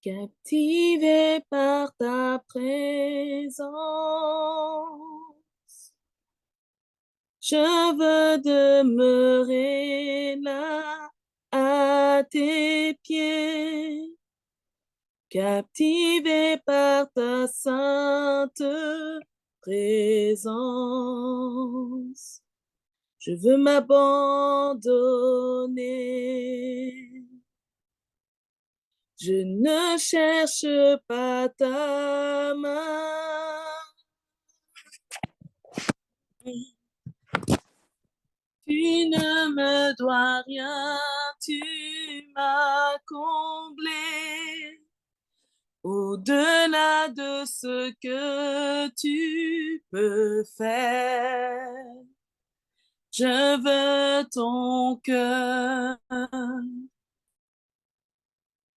captivé par ta présence. Je veux demeurer là à tes pieds, captivé par ta sainte présence. Je veux m'abandonner. Je ne cherche pas ta main. Tu ne me dois rien, tu m'as comblé. Au-delà de ce que tu peux faire, je veux ton cœur.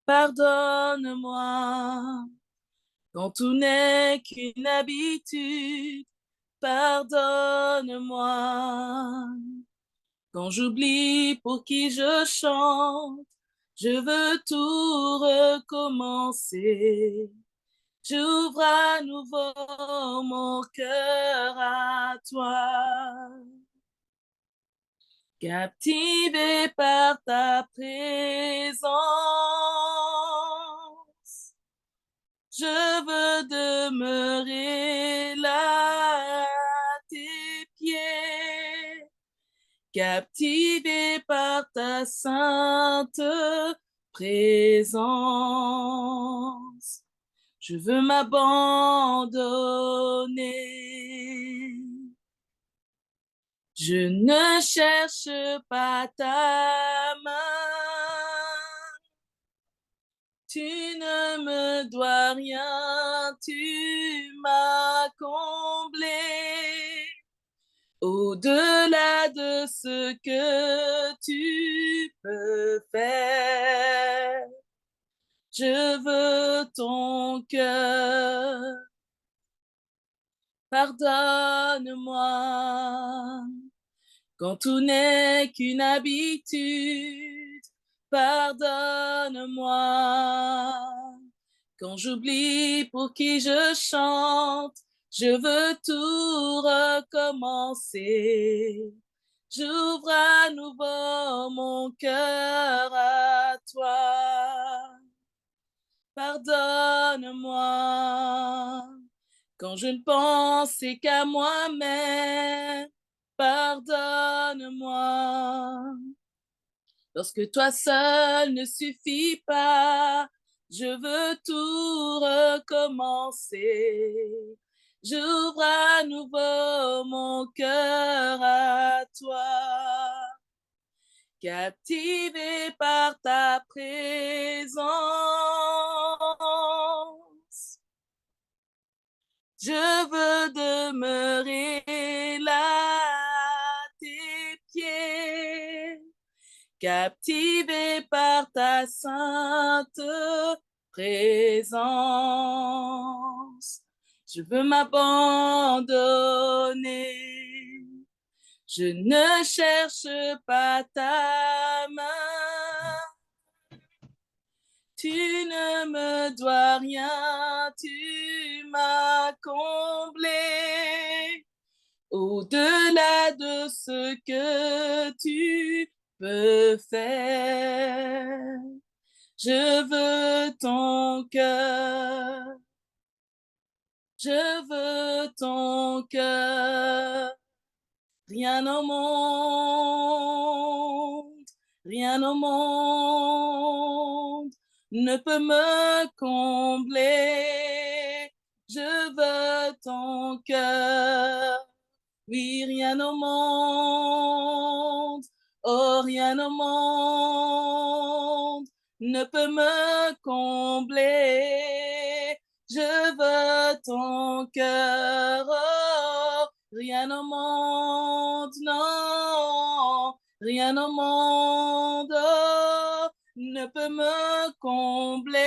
Pardonne-moi quand tout n'est qu'une habitude. Pardonne-moi quand j'oublie pour qui je chante. Je veux tout recommencer. J'ouvre à nouveau mon cœur à toi. Captivé par ta présence, je veux demeurer là à tes pieds, captivé par ta sainte présence. Je veux m'abandonner. Je ne cherche pas ta main. Tu ne me dois rien, tu m'as comblé. Au-delà de ce que tu peux faire, je veux ton cœur. Pardonne-moi quand tout n'est qu'une habitude. Pardonne-moi quand j'oublie pour qui je chante. Je veux tout recommencer. J'ouvre à nouveau mon cœur à toi. Pardonne-moi quand je ne pensais qu'à moi-même. Pardonne-moi lorsque toi seul ne suffit pas. Je veux tout recommencer. J'ouvre à nouveau mon cœur à toi, captivé par ta présence. Je veux demeurer là à tes pieds, captivé par ta sainte présence. Je veux m'abandonner. Je ne cherche pas ta main. Tu ne me dois rien, tu m'as comblé. Au-delà de ce que tu peux faire, je veux ton cœur. Je veux ton cœur. Rien au monde, rien au monde ne peut me combler. Je veux ton cœur. Oui, rien au monde, oh, rien au monde ne peut me combler. Je veux ton cœur, oh, rien au monde, non, rien au monde, oh, ne peut me combler.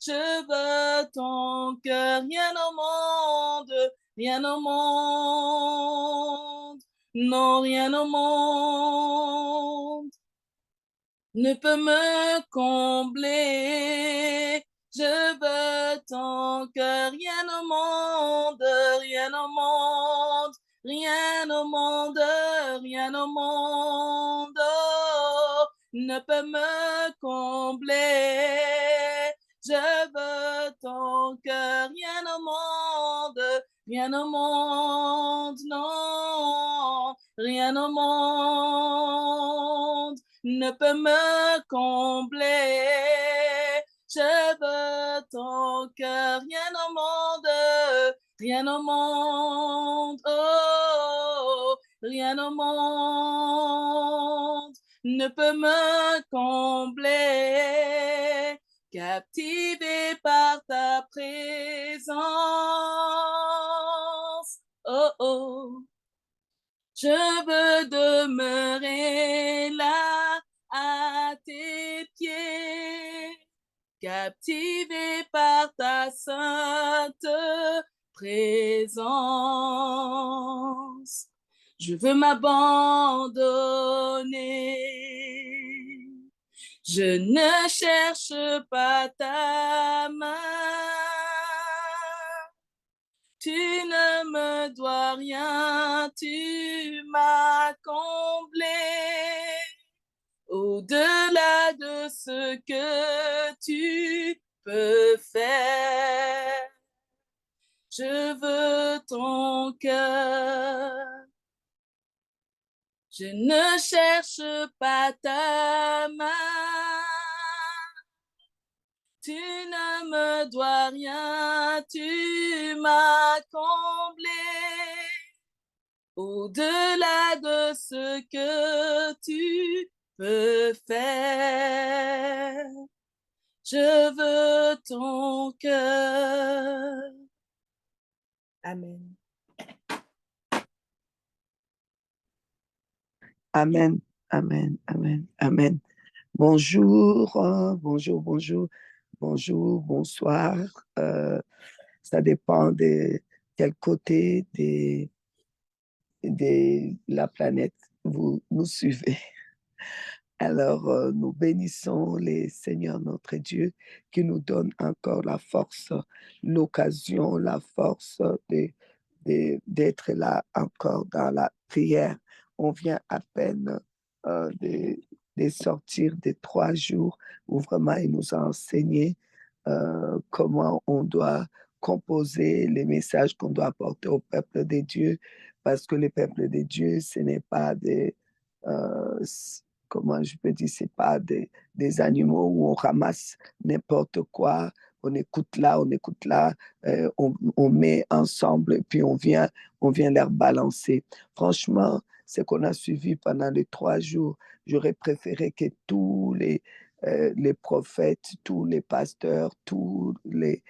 Je veux ton cœur, rien au monde, rien au monde, non, rien au monde. ne peut me combler. Je veux ton cœur, rien au monde, rien au monde, rien au monde, rien au monde, oh, ne peut me combler. Je veux ton cœur, rien au monde, rien au monde, non, rien au monde ne peut me combler. Je veux ton cœur, rien au monde, oh, rien au monde ne peut me combler. Captivé par ta présence, oh oh. Je veux demeurer là à tes pieds, captivé par ta sainte présence. Je veux m'abandonner. Je ne cherche pas ta main. Tu ne me dois rien, tu m'as comblé. Au-delà de ce que tu peux faire, je veux ton cœur. Je ne cherche pas ta main. Tu ne me dois rien, tu m'as comblé. Au-delà de ce que tu peux faire, je veux ton cœur. Amen. Amen, amen, amen, amen. Bonjour, bonjour, bonjour, bonjour, bonsoir. Ça dépend de quel côté de la planète vous nous suivez. Alors, nous bénissons les Seigneurs notre Dieu qui nous donne encore la force, l'occasion, la force d'être là encore dans la prière. On vient à peine de sortir des 3 jours où vraiment il nous a enseigné comment on doit composer les messages qu'on doit apporter au peuple de Dieu, parce que le peuple de Dieu, ce n'est pas comment je peux dire, c'est pas des animaux où on ramasse n'importe quoi, on écoute là, on met ensemble, puis on vient leur balancer. Franchement, ce qu'on a suivi pendant les 3 jours, j'aurais préféré que tous les prophètes, tous les pasteurs, tous les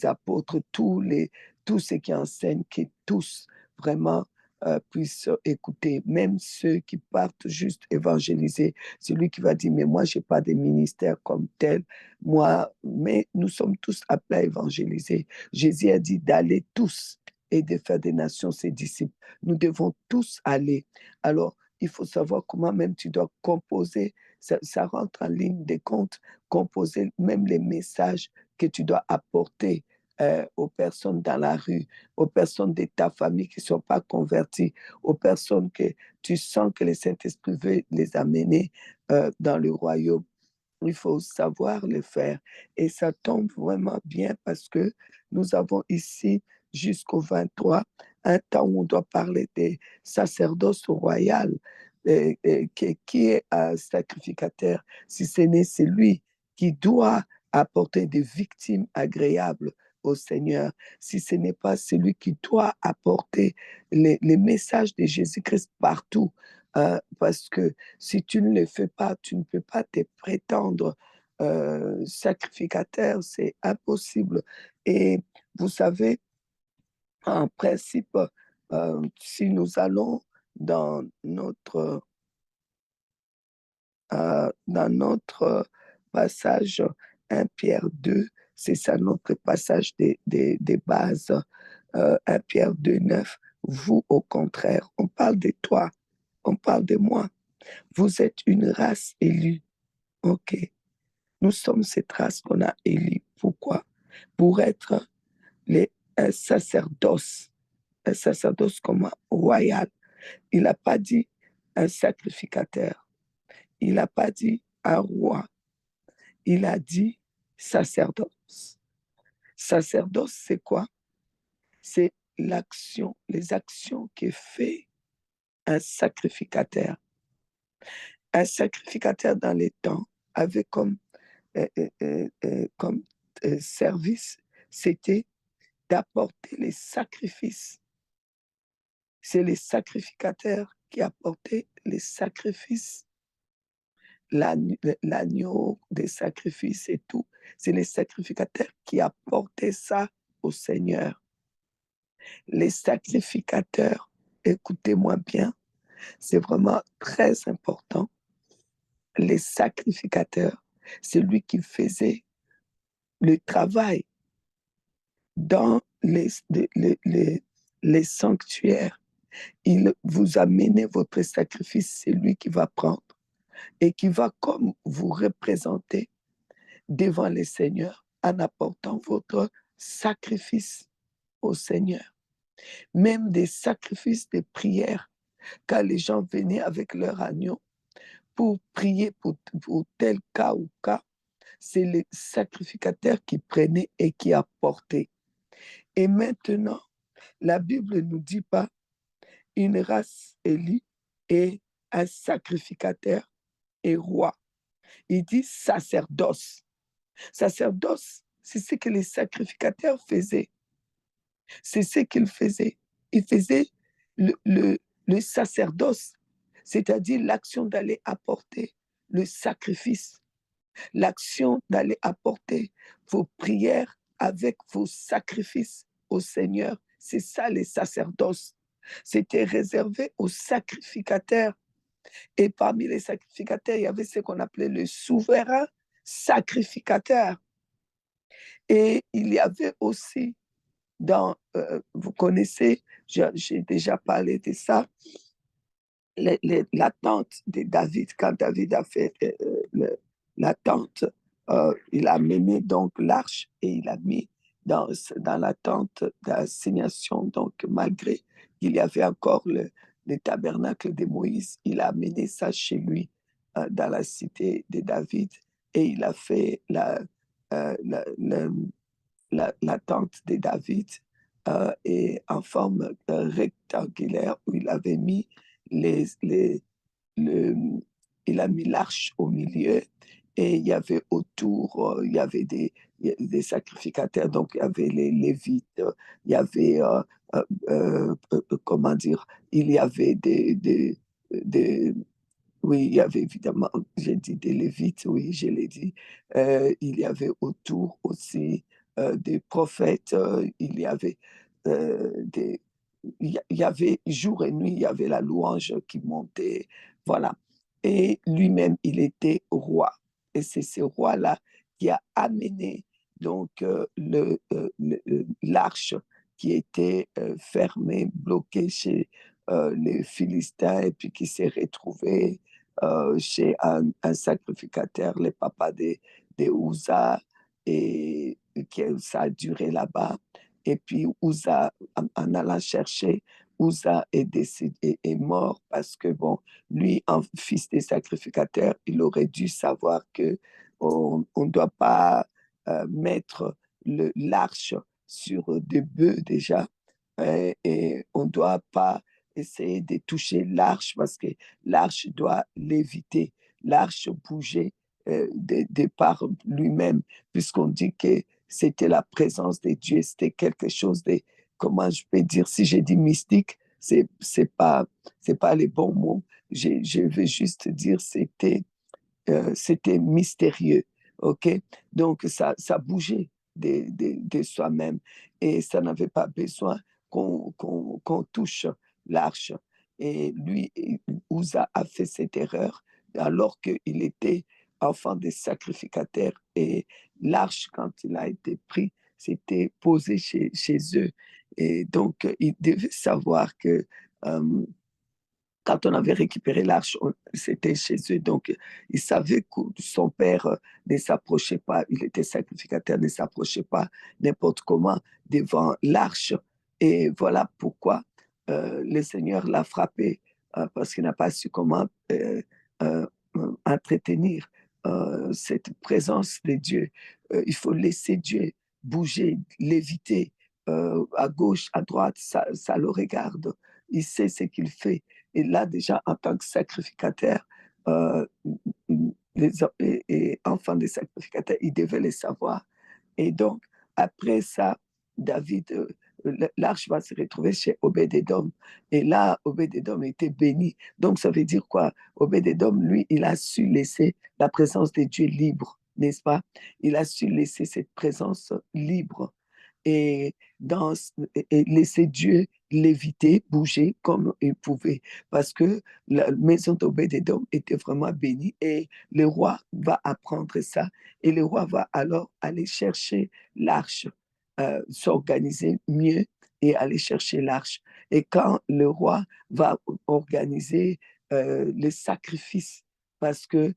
apôtres, tous ceux qui enseignent, que tous vraiment puissent écouter, même ceux qui partent juste évangéliser. Celui qui va dire, mais moi, je n'ai pas de ministère comme tel, mais nous sommes tous appelés à évangéliser. Jésus a dit d'aller tous et de faire des nations ses disciples. Nous devons tous aller. Alors, il faut savoir comment même tu dois composer, ça rentre en ligne de compte, composer même les messages que tu dois apporter aux personnes dans la rue, aux personnes de ta famille qui ne sont pas converties, aux personnes que tu sens que le Saint-Esprit veut les amener dans le royaume. Il faut savoir le faire. Et ça tombe vraiment bien parce que nous avons ici, jusqu'au 23, un temps où on doit parler des sacerdoces royales. Qui est un sacrificateur, si ce n'est celui qui doit apporter des victimes agréables au Seigneur, si ce n'est pas celui qui doit apporter les messages de Jésus-Christ partout, parce que si tu ne le fais pas, tu ne peux pas te prétendre sacrificateur, c'est impossible. Et vous savez, en principe, si nous allons dans notre passage 1 Pierre 2, c'est ça notre passage des bases, 1 Pierre 2, 9, vous au contraire, on parle de toi, on parle de moi, Vous êtes une race élue. OK. Nous sommes cette race qu'on a élue. Pourquoi? Pour être un sacerdoce comme royal. Il n'a pas dit un sacrificateur. Il n'a pas dit un roi. Il a dit sacerdoce. Sacerdoce, c'est quoi? C'est les actions que fait un sacrificateur. Un sacrificateur dans les temps avait comme service, c'était d'apporter les sacrifices. C'est les sacrificateurs qui apportaient les sacrifices, l'agneau des sacrifices et tout. C'est les sacrificateurs qui apportaient ça au Seigneur. Les sacrificateurs, écoutez-moi bien, c'est vraiment très important. Les sacrificateurs, c'est lui qui faisait le travail dans les sanctuaires. Il vous amène votre sacrifice, c'est lui qui va prendre et qui va comme vous représenter devant le Seigneur en apportant votre sacrifice au Seigneur. Même des sacrifices de prière, quand les gens venaient avec leur agneau pour prier pour tel cas ou cas, c'est les sacrificateurs qui prenaient et qui apportaient. Et maintenant, la Bible ne nous dit pas une race élue et un sacrificateur et roi. Il dit sacerdoce. Sacerdoce, c'est ce que les sacrificateurs faisaient. C'est ce qu'ils faisaient. Ils faisaient le sacerdoce, c'est-à-dire l'action d'aller apporter le sacrifice, l'action d'aller apporter vos prières avec vos sacrifices au Seigneur. C'est ça les sacerdoces. C'était réservé aux sacrificateurs. Et parmi les sacrificateurs, il y avait ce qu'on appelait le souverain sacrificateur. Et il y avait aussi vous connaissez, j'ai déjà parlé de ça, la tente de David, quand David a fait la tente, il a mené donc l'arche et il a mis dans la tente d'assignation, donc malgré qu'il y avait encore le tabernacle de Moïse, il a amené ça chez lui dans la cité de David et il a fait euh, la, la, la tente de David et en forme rectangulaire où il avait mis les, les, le, il a mis l'arche au milieu et il y avait autour, il y avait des sacrificateurs, donc il y avait les Lévites, il y avait, comment dire, il y avait oui, il y avait évidemment, j'ai dit des Lévites, oui, je l'ai dit. Il y avait autour aussi des prophètes, il y avait il y avait jour et nuit, il y avait la louange qui montait, voilà. Et lui-même, il était roi. Et c'est ce roi-là qui a amené donc l'arche qui était fermée, bloquée chez les Philistins et puis qui s'est retrouvée chez un sacrificateur, le papa de Uza, et que ça a duré là-bas. Et puis Uza, en allant chercher, Uza est mort parce que, bon, lui, en fils des sacrificateurs, il aurait dû savoir que on ne doit pas mettre l'arche sur des bœufs déjà, et on ne doit pas essayer de toucher l'arche parce que l'arche doit l'éviter. L'arche bougeait de par lui-même, puisqu'on dit que c'était la présence de Dieu, c'était quelque chose de, comment je peux dire, si j'ai dit mystique, c'est pas les bons mots. Je veux juste dire c'était mystérieux, ok? Donc ça bougeait de soi-même et ça n'avait pas besoin qu'on touche l'arche. Et lui, Uza a fait cette erreur alors qu'il était enfant des sacrificateurs et l'arche, quand il a été pris, c'était posé chez eux. Et donc, il devait savoir que quand on avait récupéré l'arche, c'était chez eux. Donc, il savait que son père ne s'approchait pas, il était sacrificateur, ne s'approchait pas n'importe comment devant l'arche. Et voilà pourquoi le Seigneur l'a frappé, parce qu'il n'a pas su comment euh, entretenir cette présence de Dieu. Il faut laisser Dieu bouger, léviter à gauche, à droite, ça le regarde. Il sait ce qu'il fait. Et là, déjà, en tant que sacrificateur, euh, et enfants des sacrificateurs, ils devaient le savoir. Et donc, après ça, David, l'arche va se retrouver chez Obed-Edom. Et là, Obed-Edom était béni. Donc, ça veut dire quoi? Obed-Edom, lui, il a su laisser la présence de Dieu libre, n'est-ce pas? Il a su laisser cette présence libre et, dans, et laisser Dieu l'éviter, bouger comme il pouvait. Parce que la maison d'Obed-Edom était vraiment bénie et le roi va apprendre ça et le roi va alors aller chercher l'arche, s'organiser mieux et aller chercher l'arche. Et quand le roi va organiser les sacrifices, parce que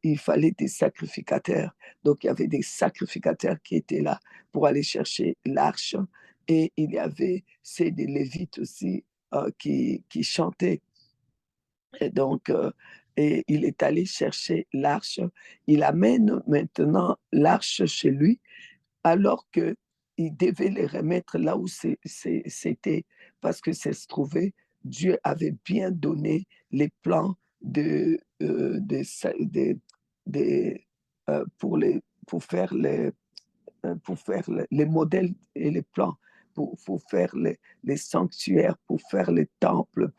il fallait des sacrificateurs. Donc, il y avait des sacrificateurs qui étaient là pour aller chercher l'arche. Et il y avait ces des Lévites aussi qui chantaient. Et donc, et il est allé chercher l'arche. Il amène maintenant l'arche chez lui, alors qu'il devait les remettre là où c'était, parce que ça se trouvait, Dieu avait bien donné les plans de, pour faire les modèles et les plans, pour faire les sanctuaires, pour faire les temples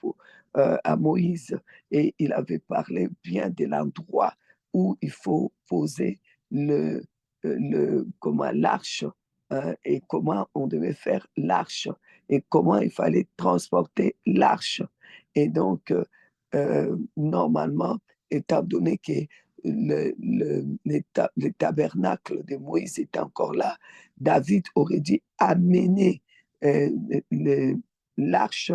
à Moïse. Et il avait parlé bien de l'endroit où il faut poser comment l'arche, et comment on devait faire l'arche et comment il fallait transporter l'arche. Et donc, normalement, étant donné que le tabernacle de Moïse est encore là, David aurait dû amener euh, l'arche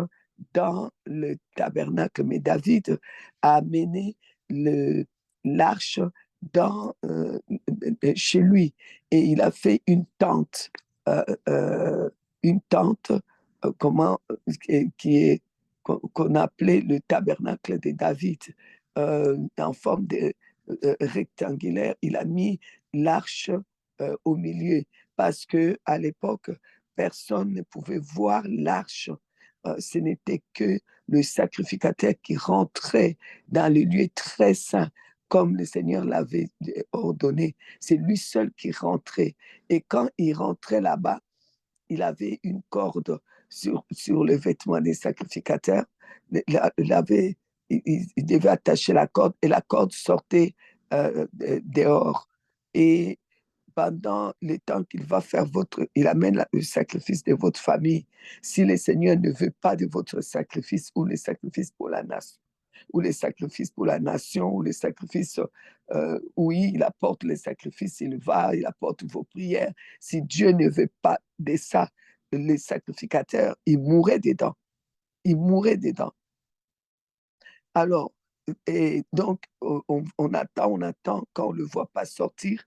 dans le tabernacle, mais David a amené l'arche chez lui et il a fait euh, euh, une tente, comment, qui est qu'on appelait le tabernacle de David, en forme de rectangulaire. Il a mis l'arche au milieu parce que à l'époque, personne ne pouvait voir l'arche. Ce n'était que le sacrificateur qui rentrait dans le lieu très saint, comme le Seigneur l'avait ordonné. C'est lui seul qui rentrait. Et quand il rentrait là-bas, il avait une corde sur le vêtement des sacrificateurs. Il devait attacher la corde et la corde sortait dehors. Et pendant le temps qu'il va faire il amène le sacrifice de votre famille. Si le Seigneur ne veut pas de votre sacrifice ou le sacrifice pour la nation, ou les sacrifices pour la nation, ou les sacrifices, oui, il apporte les sacrifices, il apporte vos prières. Si Dieu ne veut pas de ça, les sacrificateurs, ils mourraient dedans. Ils mourraient dedans. Alors, et donc, on attend, quand on ne le voit pas sortir,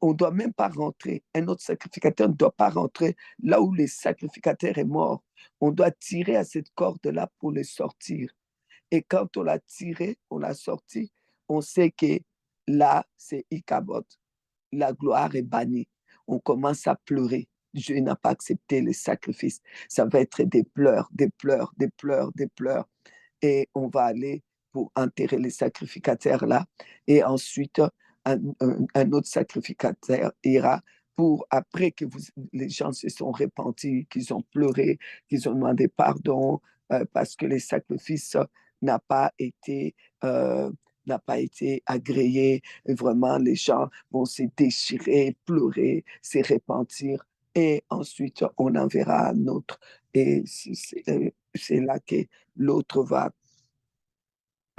on ne doit même pas rentrer. Un autre sacrificateur ne doit pas rentrer là où le sacrificateur est mort. On doit tirer à cette corde-là pour le sortir. Et quand on l'a tiré, on l'a sorti, on sait que là, c'est Ichabod. La gloire est bannie. On commence à pleurer. Dieu n'a pas accepté le sacrifice. Ça va être des pleurs, des pleurs, des pleurs, des pleurs. Et on va aller pour enterrer les sacrificateurs là. Et ensuite, un autre sacrificateur ira pour, après que les gens se sont repentis, qu'ils ont pleuré, qu'ils ont demandé pardon, parce que les sacrifices n'a pas été, euh, n'a pas été agréé. Et vraiment, les gens vont se déchirer, pleurer, se repentir. Et ensuite, on enverra un autre. Et c'est là que l'autre va,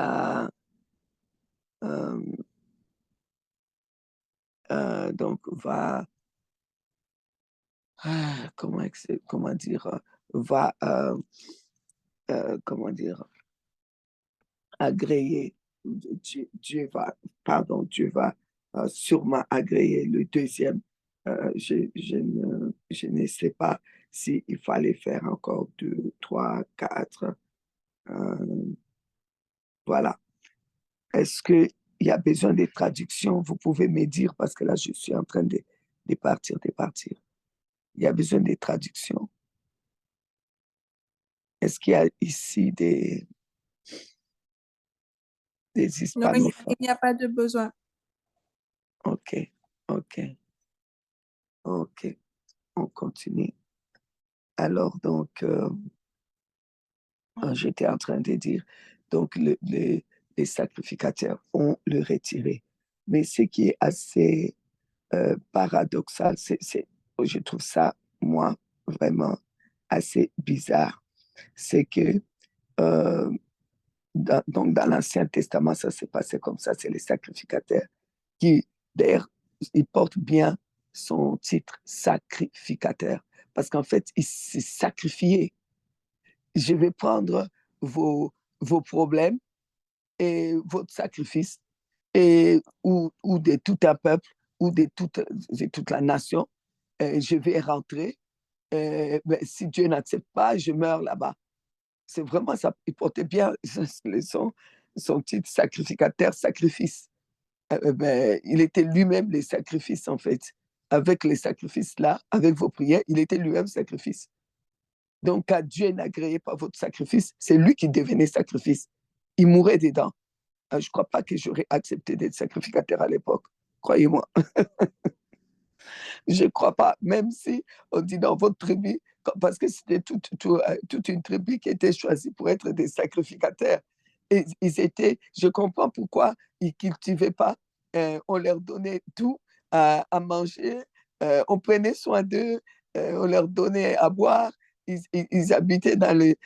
euh, euh, donc va, comment dire, va, comment dire, agréer, Dieu va, Dieu va sûrement agréer le deuxième. Je ne sais pas s'il fallait faire encore 2, 3, 4. Voilà. Est-ce qu'il y a besoin de traduction? Vous pouvez me dire parce que là, je suis en train de partir, de partir. Il y a besoin de traduction. Est-ce qu'il y a ici des Non, hispanophones? il n'y a pas de besoin. OK, OK, OK. On continue. Alors, donc, j'étais en train de dire, donc, les sacrificateurs ont le retiré. Mais ce qui est assez paradoxal, je trouve ça, moi, vraiment assez bizarre, c'est que euh, donc dans l'Ancien Testament, ça s'est passé comme ça, c'est les sacrificateurs qui, d'ailleurs, ils portent bien son titre sacrificateur, parce qu'en fait, il s'est sacrifié. Je vais prendre vos problèmes et votre sacrifice, ou de tout un peuple, ou de toute la nation. Je vais rentrer. Mais si Dieu n'accepte pas, je meurs là-bas. C'est vraiment ça. Il portait bien son titre sacrificateur, sacrifice. Ben, il était lui-même les sacrifices, en fait. Avec les sacrifices-là, avec vos prières, il était lui-même sacrifice. Donc, quand Dieu n'agréait pas votre sacrifice, c'est lui qui devenait sacrifice. Il mourait dedans. Je ne crois pas que j'aurais accepté d'être sacrificateur à l'époque. Croyez-moi. Je ne crois pas, même si on dit dans votre tribu, parce que c'était toute une tribu qui était choisie pour être des sacrificateurs. Et je comprends pourquoi ils ne cultivaient pas. On leur donnait tout à manger, on prenait soin d'eux, on leur donnait à boire. Ils habitaient dans les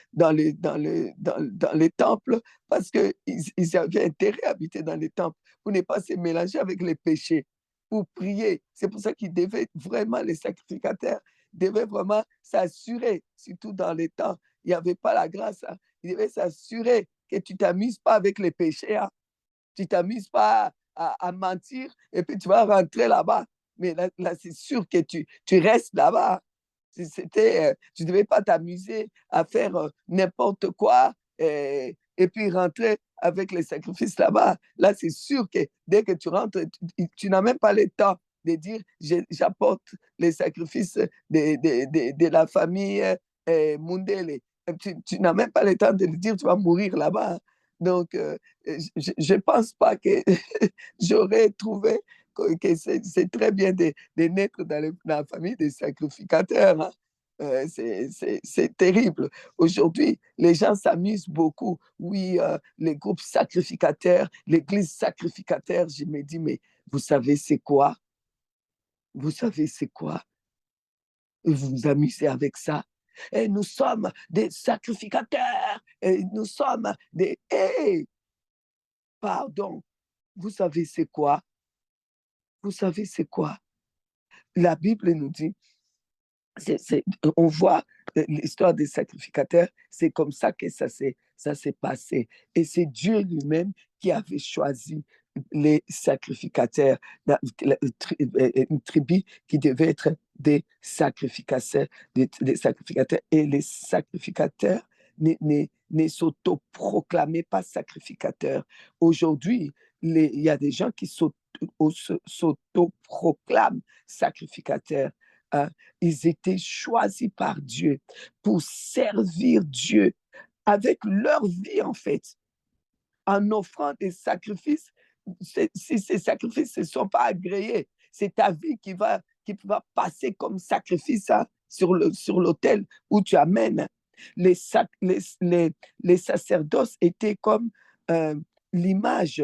temples parce qu'ils avaient intérêt à habiter dans les temples pour ne pas se mélanger avec les péchés, pour prier. C'est pour ça qu'ils devaient vraiment, les sacrificateurs devaient vraiment s'assurer, surtout dans les temps, il n'y avait pas la grâce, hein. Ils devaient s'assurer que tu ne t'amuses pas avec les péchés, hein. Tu ne t'amuses pas à mentir et puis tu vas rentrer là-bas. Mais là c'est sûr que tu restes là-bas. Tu ne devais pas t'amuser à faire n'importe quoi et puis rentrer avec les sacrifices là-bas. Là, c'est sûr que dès que tu rentres, tu n'as même pas le temps de dire j'apporte les sacrifices de la famille Mundele. Tu n'as même pas le temps de dire tu vas mourir là-bas, hein. Donc, je ne pense pas que j'aurais trouvé que c'est très bien de naître dans la famille des sacrificateurs, hein. C'est terrible. Aujourd'hui, les gens s'amusent beaucoup. Oui, les groupes sacrificateurs, l'église sacrificateur, je me dis, mais vous savez c'est quoi? Vous savez c'est quoi? Vous vous amusez avec ça? Et nous sommes des sacrificateurs. Et nous sommes des... Hey, pardon. Vous savez c'est quoi? Vous savez c'est quoi? La Bible nous dit, on voit l'histoire des sacrificateurs, c'est comme ça que ça s'est passé. Et c'est Dieu lui-même qui avait choisi les sacrificateurs, une tribu qui devait être des sacrificateurs, des sacrificateurs. Et les sacrificateurs ne s'autoproclamaient pas sacrificateurs. Aujourd'hui, il y a des gens qui s'autoproclament sacrificateurs. Hein. Ils étaient choisis par Dieu pour servir Dieu avec leur vie, en fait, en offrant des sacrifices. Si ces sacrifices ne sont pas agréés, c'est ta vie qui va passer comme sacrifice, hein, sur l'autel où tu amènes. Les sacerdoces étaient comme l'image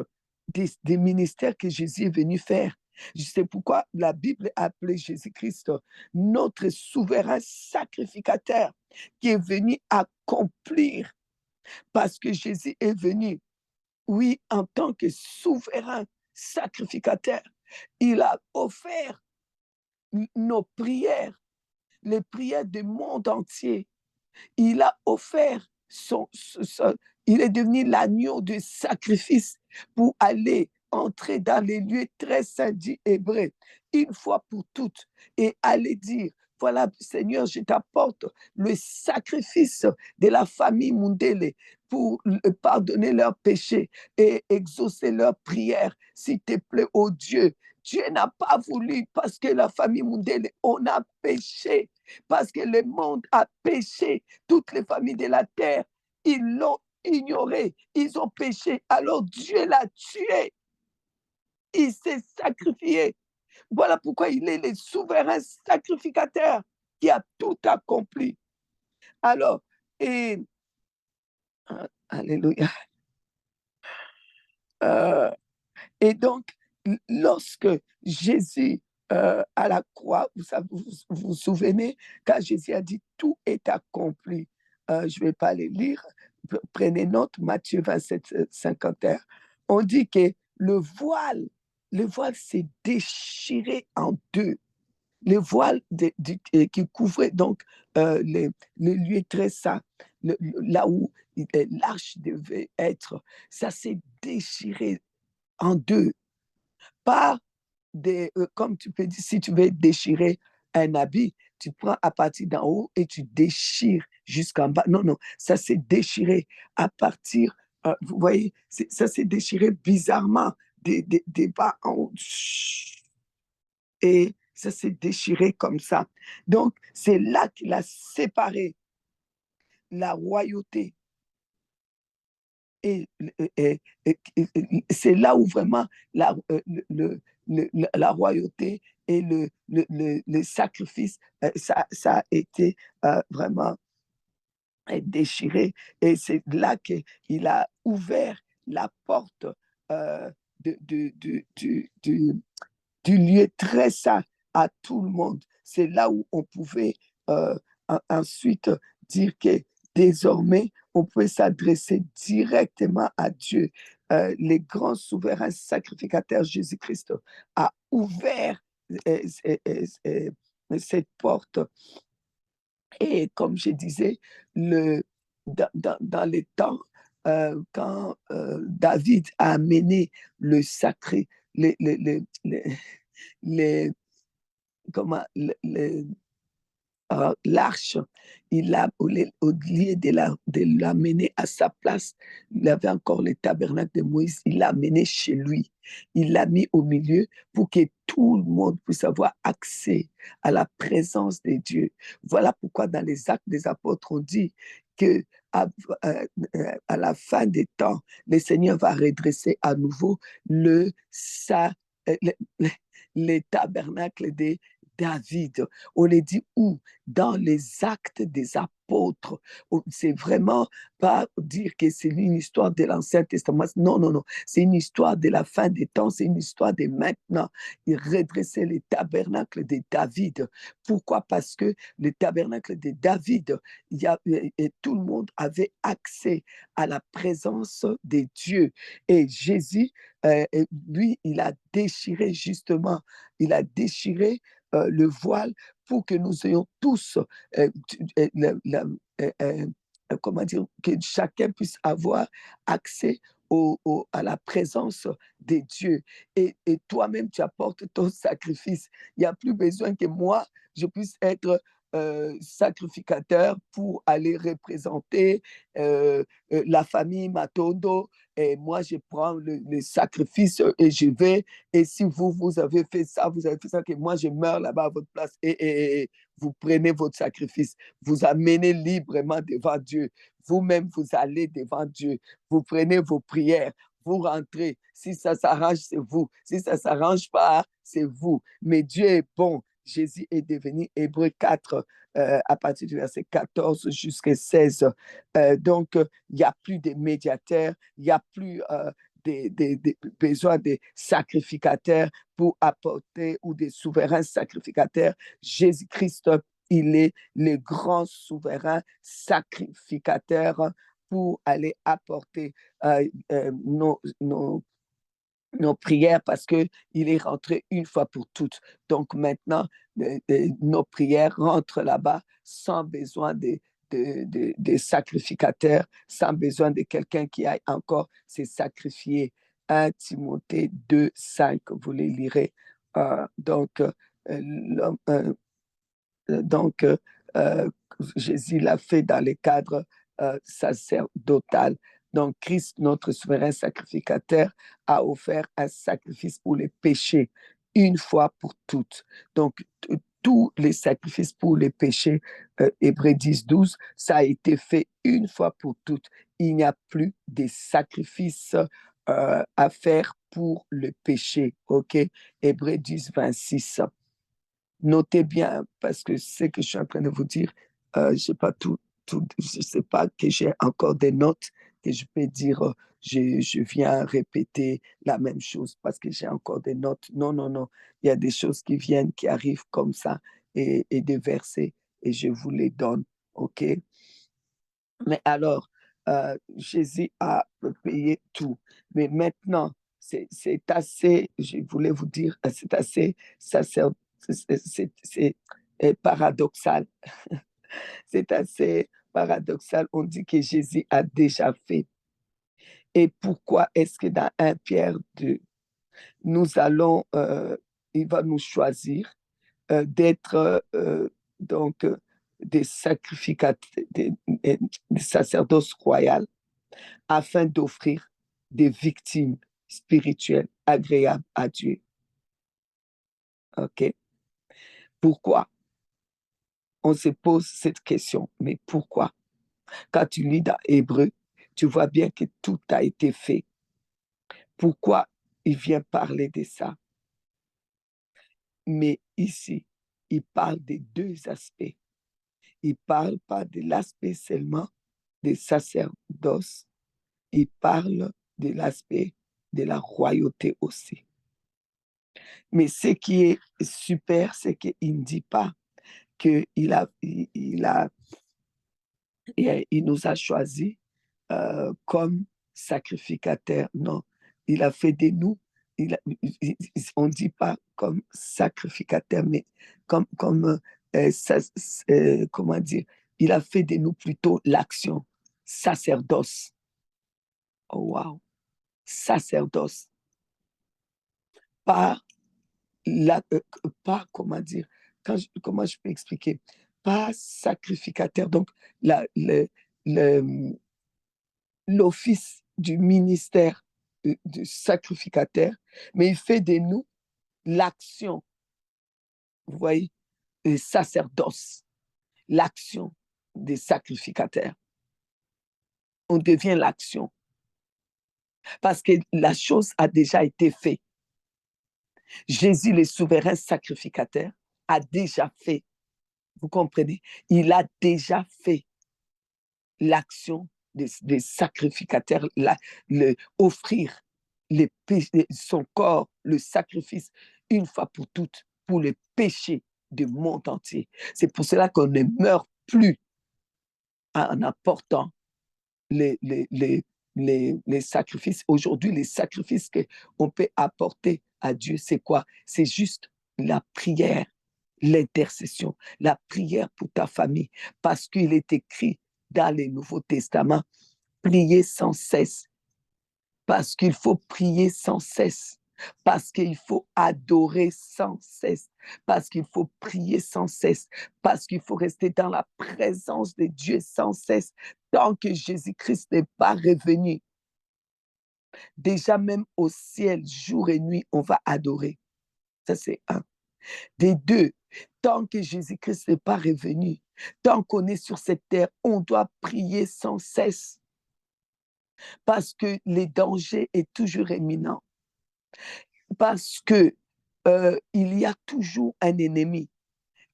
des ministères que Jésus est venu faire. C'est pourquoi la Bible a appelé Jésus-Christ notre souverain sacrificateur qui est venu accomplir, parce que Jésus est venu, oui, en tant que souverain sacrificateur. Il a offert nos prières, les prières du monde entier. Il a offert il est devenu l'agneau de sacrifice pour aller entrer dans les lieux très saints dits hébreux, une fois pour toutes, et aller dire, voilà, Seigneur, je t'apporte le sacrifice de la famille Mundele pour pardonner leurs péchés et exaucer leurs prières. S'il te plaît, oh Dieu, Dieu n'a pas voulu parce que la famille Mundele, on a péché, parce que le monde a péché, toutes les familles de la terre, ils l'ont ignoré, ils ont péché, alors Dieu l'a tué, il s'est sacrifié. Voilà pourquoi il est le souverain sacrificateur qui a tout accompli. Alors, et, alléluia. Et donc, lorsque Jésus à la croix, vous souvenez, quand Jésus a dit tout est accompli, je ne vais pas les lire, prenez note, Matthieu 27, 51, on dit que le voile s'est déchiré en deux. Le voile qui couvrait donc le lieu très saint, là où l'arche devait être, ça s'est déchiré en deux. Pas comme tu peux dire, si tu veux déchirer un habit, tu prends à partir d'en haut et tu déchires jusqu'en bas. Non, non, ça s'est déchiré à partir, vous voyez, ça s'est déchiré bizarrement des bas en haut. Et ça s'est déchiré comme ça. Donc, c'est là qu'il a séparé la royauté. Et, c'est là où vraiment la royauté et le sacrifice, ça a été vraiment déchiré. Et c'est là qu'il a ouvert la porte du lieu très saint à tout le monde. C'est là où on pouvait ensuite dire que désormais, on peut s'adresser directement à Dieu. Le grand souverain sacrificateur Jésus-Christ a ouvert cette porte. Et comme je disais, dans les temps, quand David a amené le sacré, l'arche, au lieu de l'amener à sa place, il avait encore le tabernacle de Moïse, il l'a amené chez lui. Il l'a mis au milieu pour que tout le monde puisse avoir accès à la présence de Dieu. Voilà pourquoi dans les Actes des Apôtres, on dit que à la fin des temps, le Seigneur va redresser à nouveau le tabernacle de David. On les dit où? Dans les Actes des Apôtres. C'est vraiment pas dire que c'est une histoire de l'Ancien Testament. Non, non, non. C'est une histoire de la fin des temps. C'est une histoire de maintenant. Il redressait le tabernacle de David. Pourquoi? Parce que le tabernacle de David, tout le monde avait accès à la présence de Dieu. Et Jésus, lui, il a déchiré justement, il a déchiré le voile pour que nous ayons tous, comment dire, que chacun puisse avoir accès à la présence de Dieu. Et toi-même, tu apportes ton sacrifice. Il n'y a plus besoin que moi, je puisse être sacrificateur pour aller représenter la famille Matondo. Et moi, je prends le sacrifice et je vais. Et si vous avez fait ça, que moi, je meurs là-bas à votre place. Et vous prenez votre sacrifice. Vous amenez librement devant Dieu. Vous-même, vous allez devant Dieu. Vous prenez vos prières. Vous rentrez. Si ça s'arrange, c'est vous. Si ça ne s'arrange pas, c'est vous. Mais Dieu est bon. Jésus est devenu Hébreux 4 à partir du verset 14 jusqu'à 16. Donc, il n'y a plus de médiateurs, il n'y a plus des besoins de sacrificateurs pour apporter ou des souverains sacrificateurs. Jésus-Christ, il est le grand souverain sacrificateur pour aller apporter nos prières parce qu'il est rentré une fois pour toutes. Donc maintenant, nos prières rentrent là-bas sans besoin des sacrificateurs, sans besoin de quelqu'un qui aille encore se sacrifier. 1 Timothée 2, 5, vous les lirez. Donc, donc Jésus l'a fait dans le cadre sacerdotal. Donc, Christ, notre souverain sacrificateur, a offert un sacrifice pour les péchés, une fois pour toutes. Donc, tous les sacrifices pour les péchés, Hébreux 10, 12, ça a été fait une fois pour toutes. Il n'y a plus de sacrifices à faire pour le péché. OK? Hébreux 10, 26. Notez bien, parce que ce que je suis en train de vous dire, je sais pas je sais pas que j'ai encore des notes que je peux dire, je viens répéter la même chose parce que j'ai encore des notes. Non, non, non. Il y a des choses qui viennent, qui arrivent comme ça et des versets et je vous les donne. OK? Mais alors, Jésus a payé tout. Mais maintenant, c'est assez, je voulais vous dire, c'est assez c'est paradoxal. C'est assez paradoxal. On dit que Jésus a déjà fait. Et pourquoi est-ce que dans 1 Pierre 2, nous allons, il va nous choisir d'être donc des sacrificateurs, des sacerdoces royales afin d'offrir des victimes spirituelles agréables à Dieu. OK? Pourquoi? On se pose cette question, mais pourquoi? Quand tu lis dans Hébreu, tu vois bien que tout a été fait. Pourquoi il vient parler de ça? Mais ici, il parle des deux aspects. Il ne parle pas de l'aspect seulement des sacerdoces, il parle de l'aspect de la royauté aussi. Mais ce qui est super, c'est qu'il ne dit pas qu'il il nous a choisis comme sacrificateurs. Non, il a fait de nous, on ne dit pas comme sacrificateurs, mais comme comment dire, il a fait de nous plutôt l'action, sacerdoce. Oh wow, sacerdoce. Pas, pas comment dire, comment je peux expliquer, pas sacrificateur, donc le, l'office du ministère du sacrificateur, mais il fait de nous l'action, vous voyez, le sacerdoce, l'action des sacrificateurs. On devient l'action. Parce que la chose a déjà été faite. Jésus, le souverain sacrificateur, a déjà fait. Vous comprenez? Il a déjà fait l'action des sacrificateurs, offrir son corps, le sacrifice, une fois pour toutes, pour les péchés du monde entier. C'est pour cela qu'on ne meurt plus en apportant les sacrifices. Aujourd'hui, les sacrifices qu'on peut apporter à Dieu, c'est quoi? C'est juste la prière, l'intercession, la prière pour ta famille, parce qu'il est écrit dans le Nouveau Testament, prier sans cesse, parce qu'il faut prier sans cesse, parce qu'il faut adorer sans cesse, parce qu'il faut prier sans cesse, parce qu'il faut rester dans la présence de Dieu sans cesse, tant que Jésus-Christ n'est pas revenu. Déjà même au ciel, jour et nuit, on va adorer. Ça, c'est un. Des deux, tant que Jésus-Christ n'est pas revenu, tant qu'on est sur cette terre, on doit prier sans cesse. Parce que le danger est toujours imminent. Parce que il y a toujours un ennemi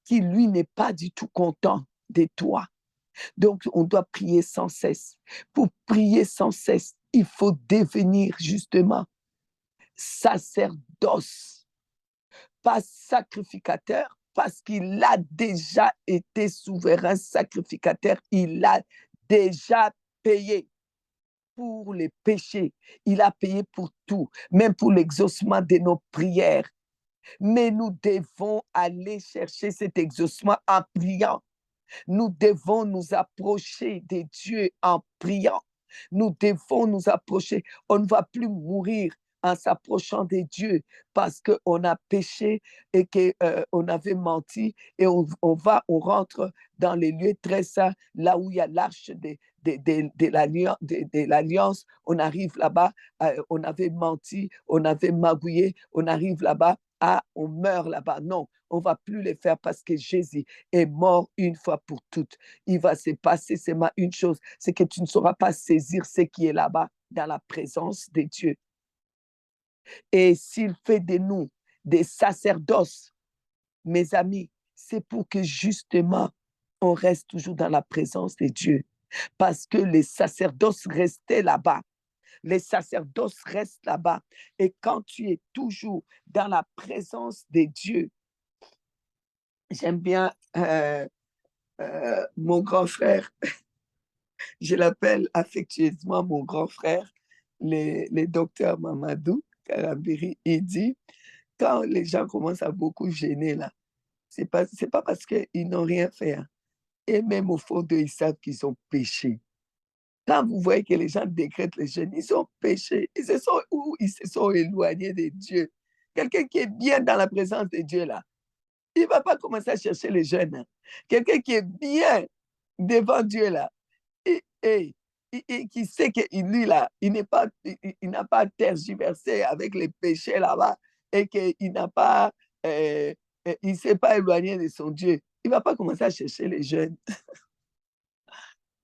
qui, lui, n'est pas du tout content de toi. Donc, on doit prier sans cesse. Pour prier sans cesse, il faut devenir justement sacerdoce, pas sacrificateur, parce qu'il a déjà été souverain sacrificateur. Il a déjà payé pour les péchés. Il a payé pour tout, même pour l'exaucement de nos prières. Mais nous devons aller chercher cet exaucement en priant. Nous devons nous approcher de Dieu en priant. Nous devons nous approcher. On ne va plus mourir en s'approchant de Dieu parce qu'on a péché et qu'on avait menti et on rentre dans les lieux très saints, là où il y a l'arche de l'alliance. On arrive là-bas, on avait menti, on avait magouillé, on arrive là-bas, on meurt là-bas. Non, on ne va plus le faire parce que Jésus est mort une fois pour toutes. Il va se passer seulement une chose, c'est que tu ne sauras pas saisir ce qui est là-bas dans la présence de Dieu. Et s'il fait de nous des sacerdoces, mes amis, c'est pour que justement on reste toujours dans la présence de Dieu. Parce que les sacerdoces restaient là-bas. Les sacerdoces restent là-bas. Et quand tu es toujours dans la présence de Dieu, j'aime bien mon grand frère, je l'appelle affectueusement mon grand frère, le docteur Mamadou Karambiri, il dit, quand les gens commencent à beaucoup gêner là, c'est pas parce qu'ils n'ont rien fait. Hein. Et même au fond d'eux, ils savent qu'ils ont péché. Quand vous voyez que les gens décrètent les jeûnes, ils ont péché. Ils se sont éloignés de Dieu. Quelqu'un qui est bien dans la présence de Dieu là, il ne va pas commencer à chercher les jeunes. Hein. Quelqu'un qui est bien devant Dieu là, et qui sait que lui là, il n'a pas tergiversé avec les péchés là-bas et qu'il n'a pas, il s'est pas éloigné de son Dieu. Il ne va pas commencer à chercher les jeunes.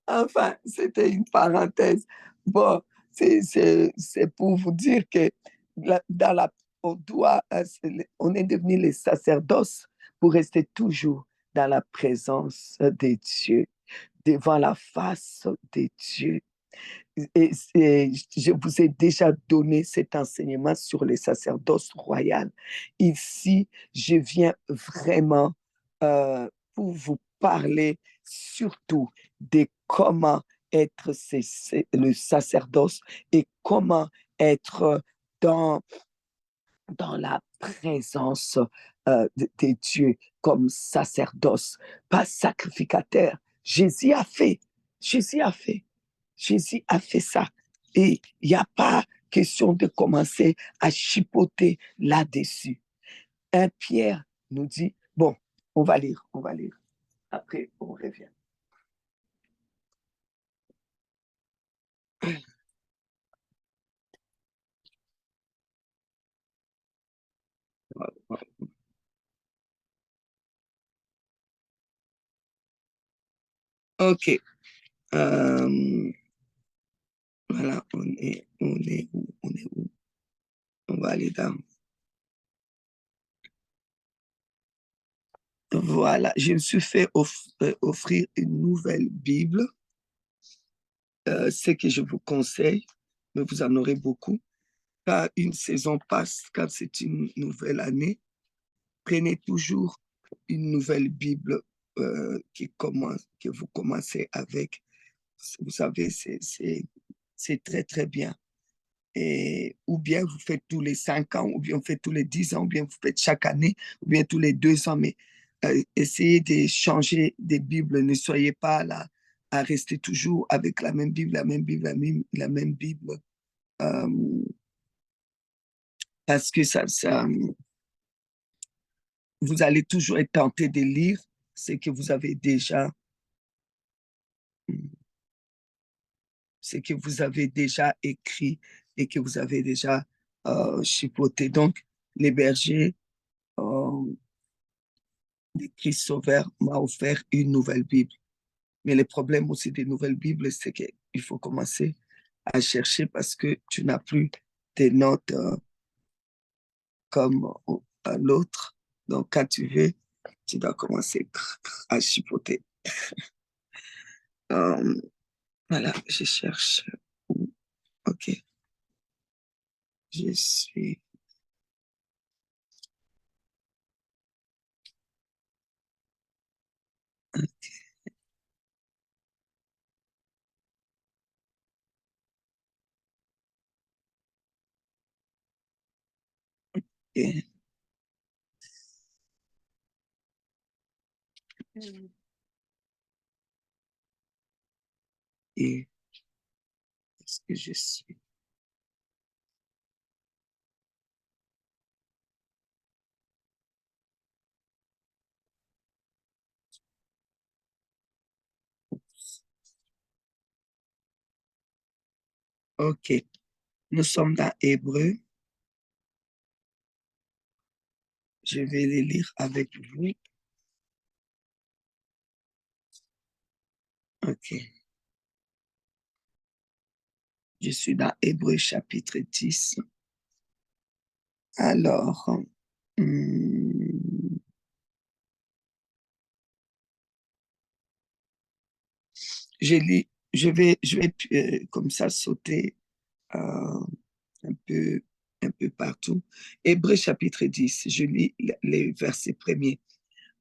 Enfin, c'était une parenthèse. Bon, c'est pour vous dire que on doit, on est devenu les sacerdoces pour rester toujours dans la présence de Dieu, devant la face de Dieu. Et je vous ai déjà donné cet enseignement sur les sacerdoces royales. Ici, je viens vraiment pour vous parler surtout de comment être le sacerdoce et comment être dans, dans la présence de Dieu comme sacerdoce, pas sacrificateur. Jésus a fait. Jésus a fait. Jésus a fait ça. Et il n'y a pas question de commencer à chipoter là-dessus. Un Pierre nous dit, bon, on va lire. Après, on revient. OK. Voilà, on est où? On va aller dans. Voilà, je me suis fait offrir une nouvelle Bible. Ce que je vous conseille, mais vous en aurez beaucoup. Quand une saison passe, quand c'est une nouvelle année, prenez toujours une nouvelle Bible que vous commencez avec. Vous savez, c'est très, très bien. Et, ou bien vous faites tous les 5 ans, ou bien vous faites tous les 10 ans, ou bien vous faites chaque année, ou bien tous les 2 ans, mais essayez de changer des Bibles. Ne soyez pas là à rester toujours avec la même Bible, la même Bible, parce que vous allez toujours être tenté de lire ce que vous avez déjà, ce que vous avez déjà écrit et que vous avez déjà chipoté. Donc, les bergers de Christ Sauveur m'a offert une nouvelle Bible. Mais le problème aussi des nouvelles Bibles, c'est qu'il faut commencer à chercher parce que tu n'as plus tes notes comme l'autre. Donc, quand tu veux, tu dois commencer à chipoter. Voilà, je cherche. OK, je suis. OK. Et est-ce que je suis? OK. Nous sommes dans Hébreu. Je vais les lire avec vous. OK. Je suis dans Hébreu chapitre 10. Alors, je vais comme ça sauter euh, un peu, un peu partout. Hébreu chapitre 10, je lis les versets premiers.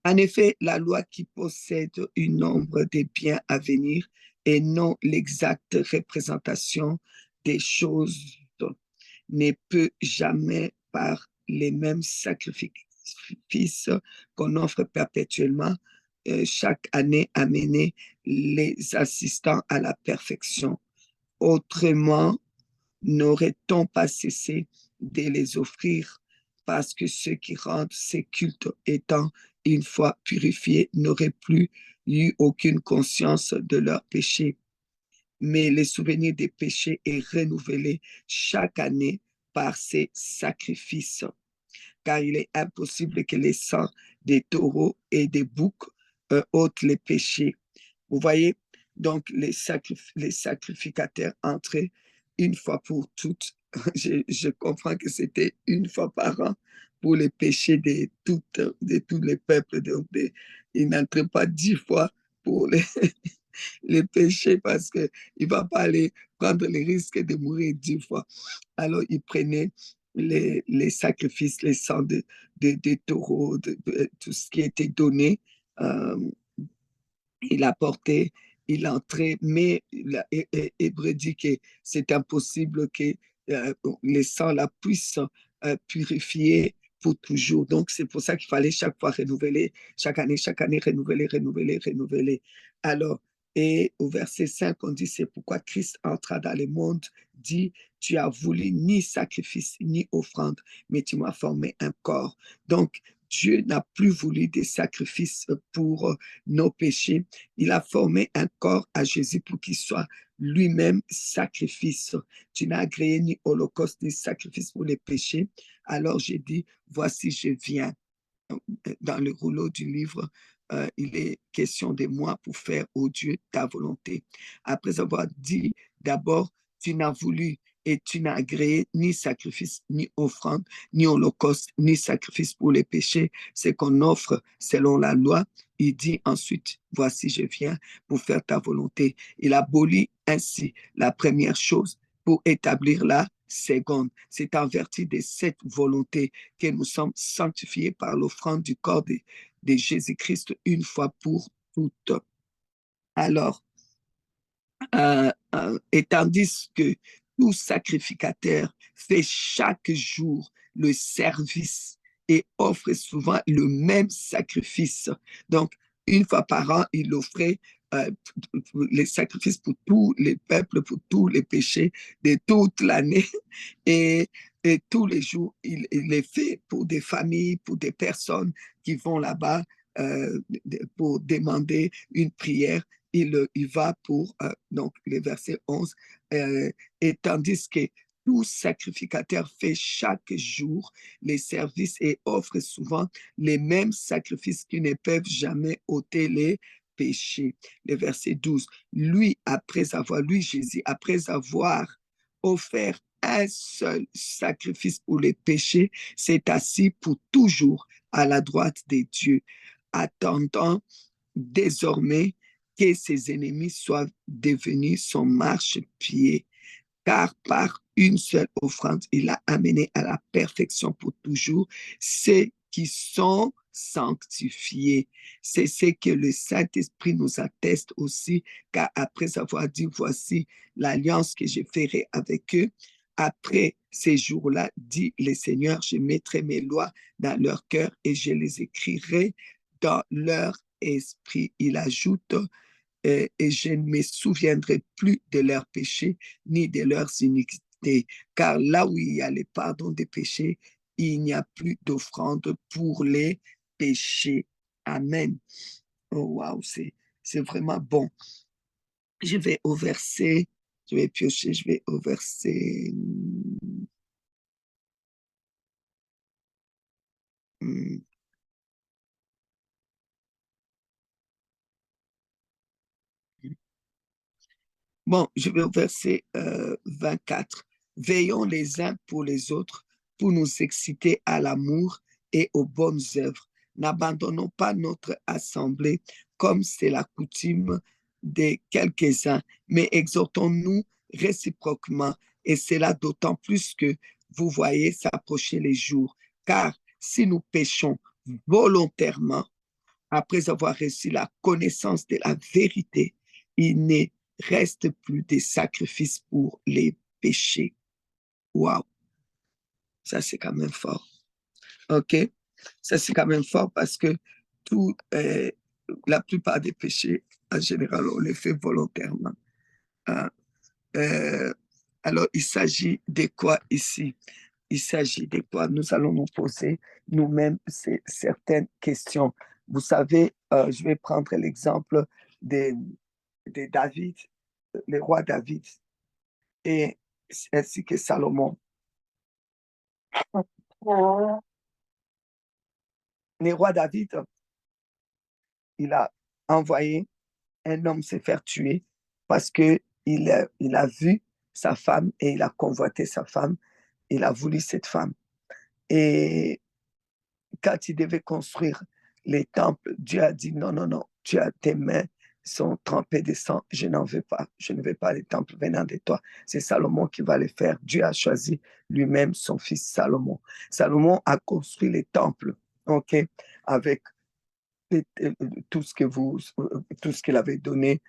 En effet, la loi qui possède une nombre des biens à venir et non l'exacte représentation des choses ne peut jamais, par les mêmes sacrifices qu'on offre perpétuellement, chaque année amener les assistants à la perfection. Autrement, n'aurait-on pas cessé de les offrir, parce que ceux qui rendent ces cultes étant une fois purifiés n'auraient plus eu aucune conscience de leurs péchés. Mais le souvenir des péchés est renouvelé chaque année par ces sacrifices, car il est impossible que les sangs des taureaux et des boucs ôtent les péchés. Vous voyez, donc les sacrificateurs entraient une fois pour toutes. Je comprends que c'était une fois par an pour les péchés de tous les peuples. Ils n'entraient pas 10 fois pour les péchés parce qu'il ne va pas aller prendre le risque de mourir 10 fois. Alors, ils prenaient les sacrifices, les sangs de taureaux, tout ce qui était donné. Euh, il apportait, il entrait, mais Hébreu dit que c'est impossible que les sangs la puissent purifier pour toujours. Donc, c'est pour ça qu'il fallait chaque fois renouveler, chaque année, renouveler, renouveler, renouveler. Alors, et au verset 5, on dit, c'est pourquoi Christ entra dans le monde, dit, tu as voulu ni sacrifice, ni offrande, mais tu m'as formé un corps. Donc, Dieu n'a plus voulu des sacrifices pour nos péchés. Il a formé un corps à Jésus pour qu'il soit lui-même sacrifice. Tu n'as agréé ni holocauste ni sacrifice pour les péchés. Alors j'ai dit, voici, je viens. Dans le rouleau du livre, il est question de moi pour faire, ô Dieu, ta volonté. Après avoir dit, d'abord, tu n'as voulu et tu n'as agréé ni sacrifice, ni offrande, ni holocauste, ni sacrifice pour les péchés, c'est qu'on offre selon la loi. Il dit ensuite, voici, je viens pour faire ta volonté. Il abolit ainsi la première chose pour établir la seconde. C'est en vertu de cette volonté que nous sommes sanctifiés par l'offrande du corps de Jésus-Christ une fois pour toutes. Alors, et tandis que tout sacrificateur fait chaque jour le service et offre souvent le même sacrifice. Donc, une fois par an, il offrait les sacrifices pour tous les peuples, pour tous les péchés de toute l'année. Et, et tous les jours, il les fait pour des familles, pour des personnes qui vont là-bas pour demander une prière. Il va pour, donc, le verset 11, et tandis que tout sacrificateur fait chaque jour les services et offre souvent les mêmes sacrifices qui ne peuvent jamais ôter les péchés. Le verset 12, lui, Jésus, après avoir offert un seul sacrifice pour les péchés, s'est assis pour toujours à la droite de Dieu, attendant désormais que ses ennemis soient devenus son marchepied, car par une seule offrande, il a amené à la perfection pour toujours ceux qui sont sanctifiés. C'est ce que le Saint-Esprit nous atteste aussi, car après avoir dit, voici l'alliance que je ferai avec eux, après ces jours-là, dit le Seigneur, je mettrai mes lois dans leur cœur et je les écrirai dans leur esprit. Il ajoute, et je ne me souviendrai plus de leurs péchés ni de leurs iniquités, car là où il y a le pardon des péchés, il n'y a plus d'offrande pour les péchés. Amen. Oh, wow, c'est vraiment bon. Je vais au verset, je vais piocher, je vais au verset. hmm, Bon, je vais au verset 24. Veillons les uns pour les autres pour nous exciter à l'amour et aux bonnes œuvres. N'abandonnons pas notre assemblée comme c'est la coutume de quelques-uns, mais exhortons-nous réciproquement, et cela d'autant plus que vous voyez s'approcher les jours. Car si nous péchons volontairement, après avoir reçu la connaissance de la vérité, il ne reste plus de sacrifices pour les péchés. Waouh, ça c'est quand même fort. OK? Ça c'est quand même fort parce que tout, la plupart des péchés, en général, on les fait volontairement. Hein? Euh, alors, il s'agit de quoi ici? Il s'agit de quoi? Nous allons nous poser nous-mêmes certaines questions. Vous savez, je vais prendre l'exemple de, de David, le roi David, et ainsi que Salomon. Le roi David, il a envoyé un homme se faire tuer parce que il a vu sa femme et il a convoité sa femme. Il a voulu cette femme. Et quand il devait construire les temples, Dieu a dit non, non, non, tes mains sont trempées de sang, je n'en veux pas, je ne veux pas les temples venant de toi. C'est Salomon qui va les faire. Dieu a choisi lui-même son fils Salomon. Salomon a construit les temples, ok, avec tout ce tout ce qu'il avait donné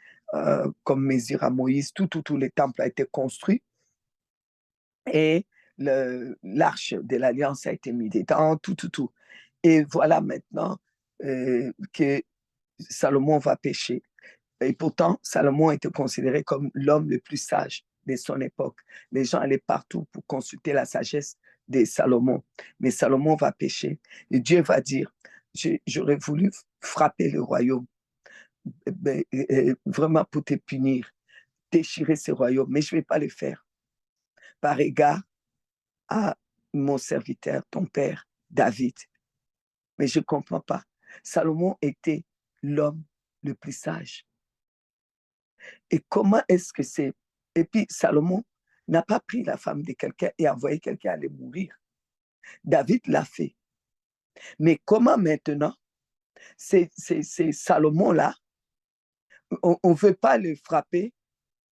comme mesure à Moïse, tous les temples ont été construits et l'arche de l'alliance a été mise dedans, tout. Et voilà maintenant que Salomon va pécher. Et pourtant, Salomon était considéré comme l'homme le plus sage de son époque. Les gens allaient partout pour consulter la sagesse de Salomon. Mais Salomon va pécher. Et Dieu va dire, j'aurais voulu frapper le royaume, vraiment pour te punir, déchirer ce royaume, mais je ne vais pas le faire. Par égard à mon serviteur, ton père, David. Mais je ne comprends pas. Salomon était l'homme le plus sage. Et comment est-ce que c'est? Et puis Salomon n'a pas pris la femme de quelqu'un et envoyé quelqu'un aller mourir. David l'a fait. Mais comment maintenant, c'est Salomon-là, on ne veut pas le frapper,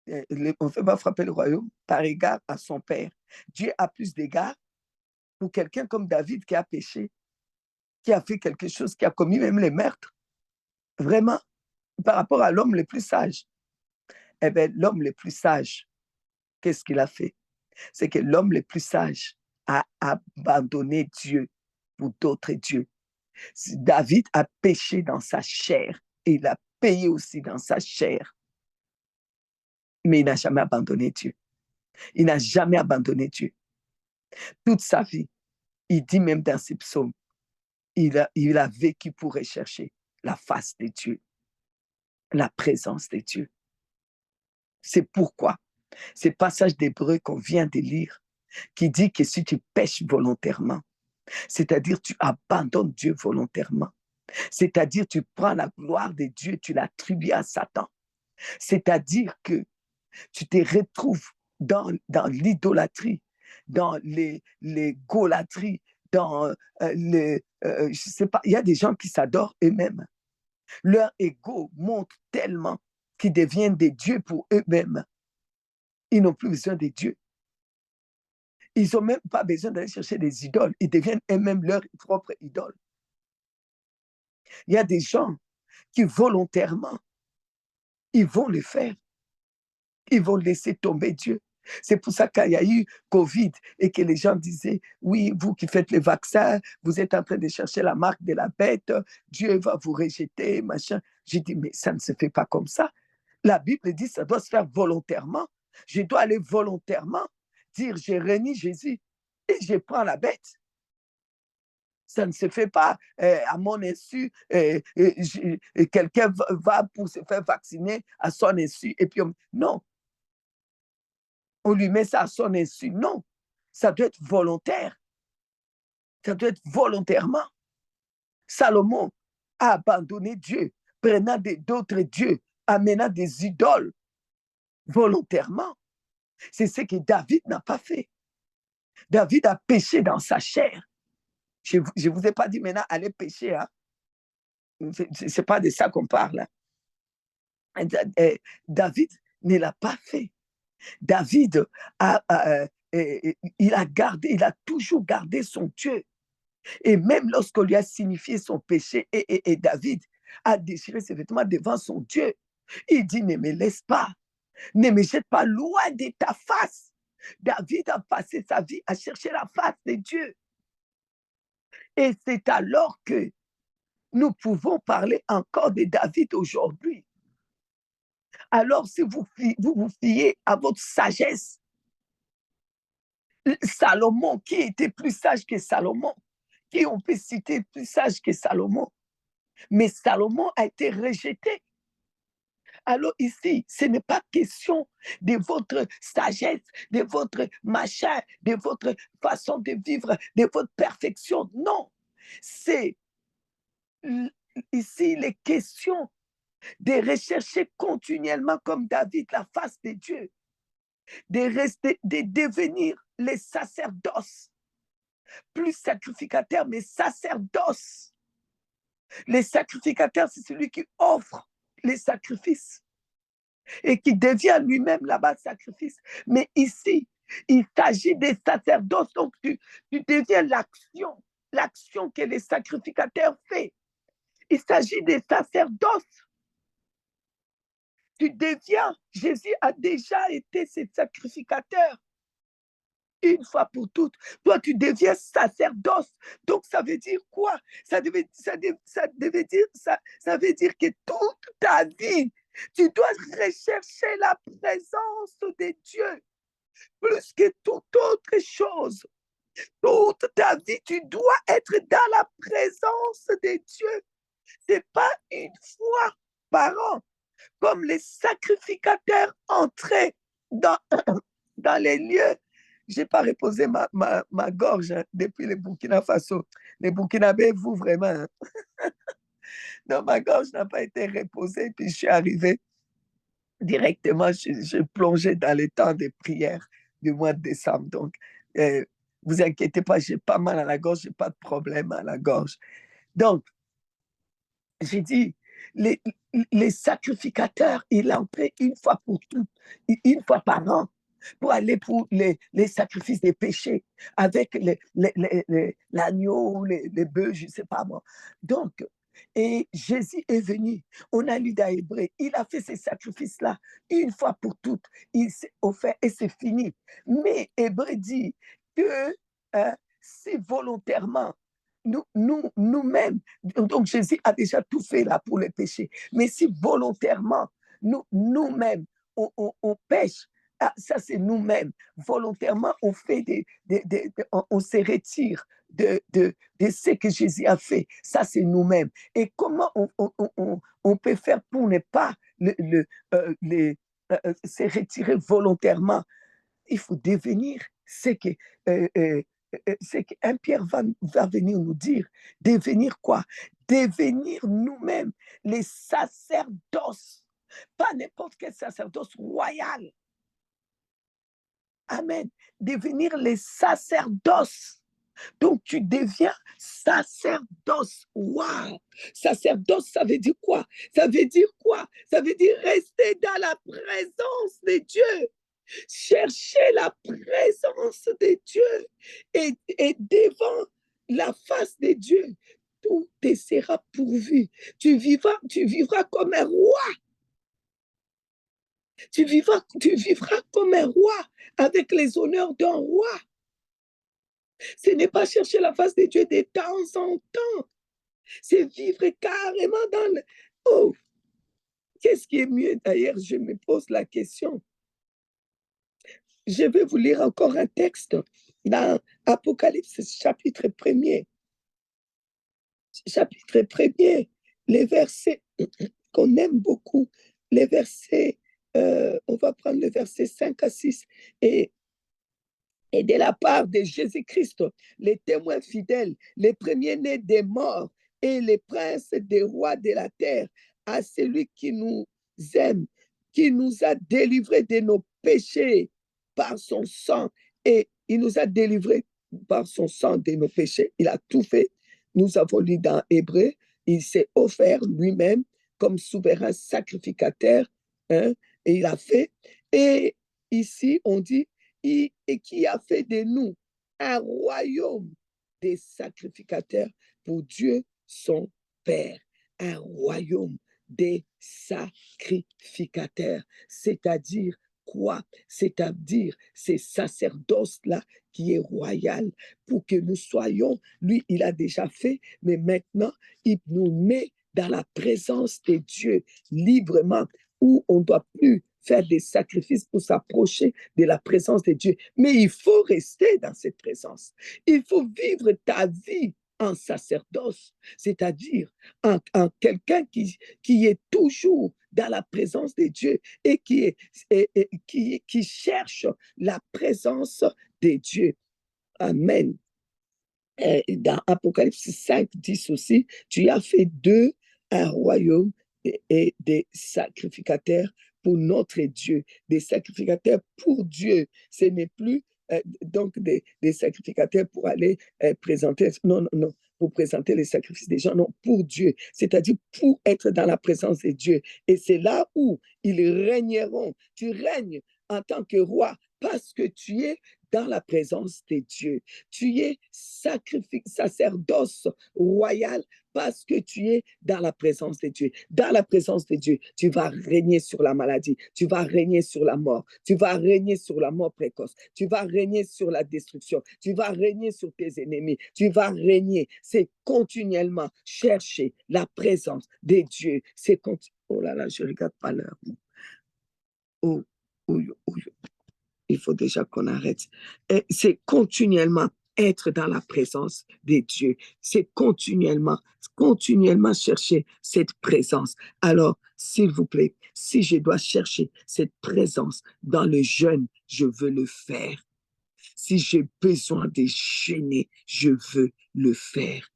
on ne veut pas frapper le royaume par égard à son père. Dieu a plus d'égard pour quelqu'un comme David qui a péché, qui a fait quelque chose, qui a commis même les meurtres. Vraiment, par rapport à l'homme le plus sage. Eh bien, l'homme le plus sage, qu'est-ce qu'il a fait? C'est que l'homme le plus sage a abandonné Dieu pour d'autres dieux. David a péché dans sa chair et il a payé aussi dans sa chair. Mais il n'a jamais abandonné Dieu. Il n'a jamais abandonné Dieu. Toute sa vie, il dit même dans ses psaumes, il a vécu pour rechercher la face de Dieu, la présence de Dieu. C'est pourquoi ce passage d'Hébreu qu'on vient de lire, qui dit que si tu pèches volontairement, c'est-à-dire tu abandonnes Dieu volontairement, c'est-à-dire tu prends la gloire de Dieu, tu l'attribues à Satan, c'est-à-dire que tu te retrouves dans l'idolâtrie, dans les gaulatries, dans je sais pas, il y a des gens qui s'adorent eux-mêmes. Leur ego monte tellement qu'ils deviennent des dieux pour eux-mêmes. Ils n'ont plus besoin de Dieu. Ils n'ont même pas besoin d'aller chercher des idoles. Ils deviennent eux-mêmes leur propre idole. Il y a des gens qui volontairement, ils vont le faire. Ils vont laisser tomber Dieu. C'est pour ça qu'il y a eu Covid et que les gens disaient, oui, vous qui faites le vaccin, vous êtes en train de chercher la marque de la bête, Dieu va vous rejeter, machin. J'ai dit, mais ça ne se fait pas comme ça. La Bible dit que ça doit se faire volontairement. Je dois aller volontairement dire, j'ai renié Jésus et je prends la bête. Ça ne se fait pas à mon insu. Quelqu'un va pour se faire vacciner à son insu. Et puis, non, on lui met ça à son insu. Non, ça doit être volontaire. Ça doit être volontairement. Salomon a abandonné Dieu, prenant d'autres dieux, amenant des idoles volontairement. C'est ce que David n'a pas fait. David a péché dans sa chair. Je ne vous ai pas dit maintenant, allez pécher. Hein? Ce n'est pas de ça qu'on parle. Hein? David ne l'a pas fait. David il a toujours gardé son Dieu. Et même lorsqu'on lui a signifié son péché, et David a déchiré ses vêtements devant son Dieu, il dit, ne me laisse pas, ne me jette pas loin de ta face. David a passé sa vie à chercher la face de Dieu. Et c'est alors que nous pouvons parler encore de David aujourd'hui. Alors, si vous vous fiez à votre sagesse, Salomon, qui était plus sage que Salomon? Qui on peut citer plus sage que Salomon? Mais Salomon a été rejeté. Alors ici, ce n'est pas question de votre sagesse, de votre machin, de votre façon de vivre, de votre perfection. Non, c'est ici les questions de rechercher continuellement comme David la face de Dieu, de devenir les sacerdoces, plus sacrificateurs, mais sacerdoces. Les sacrificateurs, c'est celui qui offre les sacrifices et qui devient lui-même là-bas sacrifice. Mais ici, il s'agit des sacerdoces, donc tu deviens l'action que les sacrificateurs font. Il s'agit des sacerdoces. Tu deviens, Jésus a déjà été ce sacrificateur. Une fois pour toutes. Toi, tu deviens sacerdoce. Donc, ça veut dire quoi? Ça veut dire que toute ta vie, tu dois rechercher la présence de Dieu plus que toute autre chose. Toute ta vie, tu dois être dans la présence de Dieu. Ce n'est pas une fois par an, comme les sacrificateurs entraient dans les lieux. Je n'ai pas reposé ma gorge depuis le Burkina Faso. Les Burkinabés, vous vraiment. Hein? Non, ma gorge n'a pas été reposée, puis je suis arrivé directement, je plongeais dans les temps de prière du mois de décembre. Donc, vous inquiétez pas, j'ai pas mal à la gorge, j'ai pas de problème à la gorge. Donc, j'ai dit, les sacrificateurs, ils entraient une fois pour toutes, une fois par an, pour aller pour les sacrifices des péchés, avec l'agneau, les bœufs, je ne sais pas moi. Donc, et Jésus est venu, on a lu dans Hébreu, il a fait ces sacrifices-là une fois pour toutes, il s'est offert et c'est fini. Mais Hébreu dit que si volontairement, nous-mêmes, donc Jésus a déjà tout fait là pour les péchés, mais si volontairement, nous-mêmes, on pêche, ça c'est nous-mêmes, volontairement, on fait on se retire de ce que Jésus a fait, ça c'est nous-mêmes. Et comment on peut faire pour ne pas se retirer volontairement? Il faut devenir ce que c'est qu'un Pierre va venir nous dire, devenir quoi? Devenir nous-mêmes les sacerdoces, pas n'importe quel sacerdoce royal. Amen. Devenir les sacerdoces. Donc, tu deviens sacerdoce. Waouh! Sacerdoce, ça veut dire quoi? Ça veut dire quoi? Ça veut dire rester dans la présence de Dieu. Chercher la présence de Dieu et devant la face de Dieu, tout te sera pourvu. Tu vivras comme un roi. Tu vivras comme un roi avec les honneurs d'un roi. Ce n'est pas chercher la face de Dieu de temps en temps. C'est vivre carrément dans le... Oh! Qu'est-ce qui est mieux? D'ailleurs, je me pose la question. Je vais vous lire encore un texte dans Apocalypse, chapitre 1er. Chapitre 1er, les versets qu'on aime beaucoup, les versets, on va prendre le verset 5 à 6, et de la part de Jésus-Christ, les témoins fidèles, les premiers-nés des morts et les princes des rois de la terre, à celui qui nous aime, qui nous a délivrés de nos péchés par son sang, et il nous a délivrés par son sang de nos péchés. Il a tout fait. Nous avons lu dans Hébreu, il s'est offert lui-même comme souverain sacrificateur, hein, et il a fait. Et ici, on dit, et qui a fait de nous un royaume des sacrificateurs pour Dieu son Père. Un royaume des sacrificateurs. C'est-à-dire quoi? C'est-à-dire ces sacerdoces-là qui est royal pour que nous soyons, lui, il a déjà fait, mais maintenant, il nous met dans la présence de Dieu librement, où on ne doit plus faire des sacrifices pour s'approcher de la présence de Dieu. Mais il faut rester dans cette présence. Il faut vivre ta vie en sacerdoce, c'est-à-dire en quelqu'un qui est toujours dans la présence de Dieu et qui cherche la présence de Dieu. Amen. Dans Apocalypse 5, 10 aussi, tu as fait d'eux un royaume et des sacrificateurs pour notre Dieu, des sacrificateurs pour Dieu. Ce n'est plus donc des sacrificateurs pour aller présenter, non, pour présenter les sacrifices des gens, non, pour Dieu, c'est-à-dire pour être dans la présence de Dieu. Et c'est là où ils régneront. Tu règnes en tant que roi parce que tu es dans la présence de Dieu. Tu es sacerdoce royal parce que tu es dans la présence de Dieu. Dans la présence de Dieu, tu vas régner sur la maladie, tu vas régner sur la mort, tu vas régner sur la mort précoce, tu vas régner sur la destruction, tu vas régner sur tes ennemis, tu vas régner. C'est continuellement chercher la présence de Dieu. C'est oh là là, je ne regarde pas l'heure. Oh, oh, oh, il faut déjà qu'on arrête. C'est continuellement être dans la présence de Dieu. C'est continuellement chercher cette présence. Alors, s'il vous plaît, si je dois chercher cette présence dans le jeûne, je veux le faire. Si j'ai besoin de jeûner, je veux le faire.